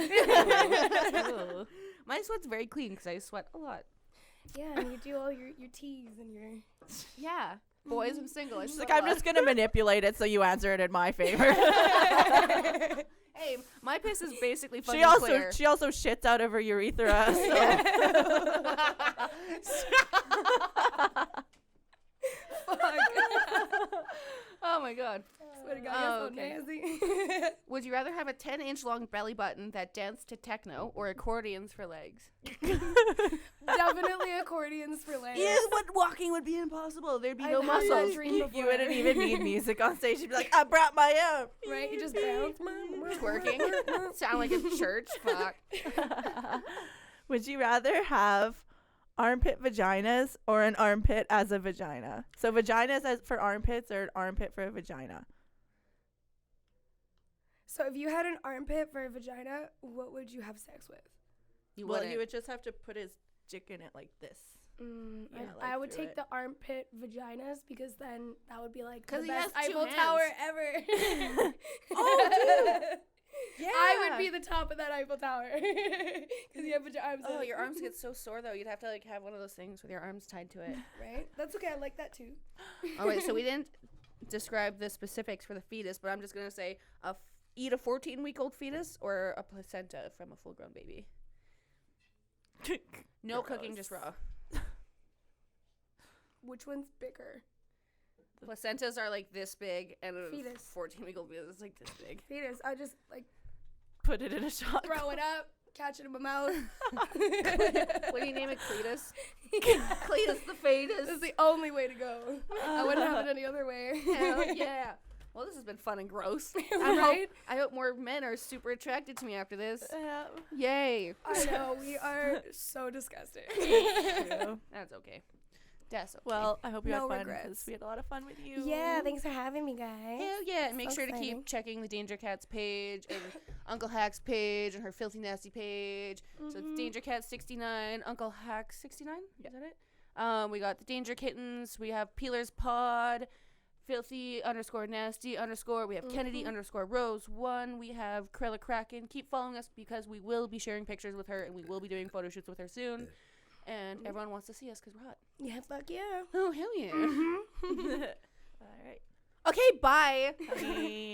Ooh. My sweat's very clean because I sweat a lot. Yeah, and you do all your teas and your. Yeah. Boys, I'm single. I She's sweat like, a I'm lot. just going to manipulate it so you answer it in my favor. Hey, my piss is basically fucking she clear. also shits out of her urethra. So. Oh my god. Swear to God, Oh, you're so okay. nasty. Would you rather have a 10-inch long belly button that danced to techno or accordions for legs? Definitely accordions for legs. but walking would be impossible. There'd be I've no had that muscles. dream You before. wouldn't even need music on stage. You'd be like, I brought my own. Right? You just bounce. Twerking. Sound like a church. Fuck. Would you rather have armpit vaginas or an armpit as a vagina? So vaginas as for armpits or an armpit for a vagina? So if you had an armpit for a vagina, what would you have sex with? You Well, wouldn't. he would just have to put his dick in it like this. Yeah, I like would through take it. the armpit vaginas because then that would be like 'Cause the he best has 2 Eiffel hands. Tower ever. Oh, dude. Yeah. I would be the top of that Eiffel Tower because you have arms. Oh, your arms get so sore though. You'd have to like have one of those things with your arms tied to it. right. That's okay. I like that too. Oh wait, so we didn't describe the specifics for the fetus, but I'm just gonna say eat a 14-week-old fetus or a placenta from a full-grown baby. No cooking, just raw. Which one's bigger? Placentas are like this big, and a Fetus. 14-week-old fetus is like this big. Fetus. I just like Put it in a shot. throw it up, catch it in my mouth. What do you name it? Cletus? Cletus the fetus. That's the only way to go. I wouldn't have it any other way. Hell yeah. Well, this has been fun and gross. Right? I hope more men are super attracted to me after this. Yeah. Yay. I know we are so disgusting. True. That's okay. That's okay. Well, I hope you No had fun regrets. because we had a lot of fun with you. Yeah, thanks for having me, guys. hell yeah. And make So sure to exciting. keep checking the Danger Cat's page and Uncle Hack's page and her Filthy Nasty page. So it's Danger Cat 69, Uncle Hack 69. Is that it? We got the Danger Kittens. We have Peelerz Pod, Filthy _Nasty _. We have Kennedy _Rose 1. We have Krella Kraken. Keep following us because we will be sharing pictures with her and we will be doing photo shoots with her soon. And everyone wants to see us because we're hot. Yeah, fuck yeah. Oh, hell yeah. All right. Okay, bye. Bye.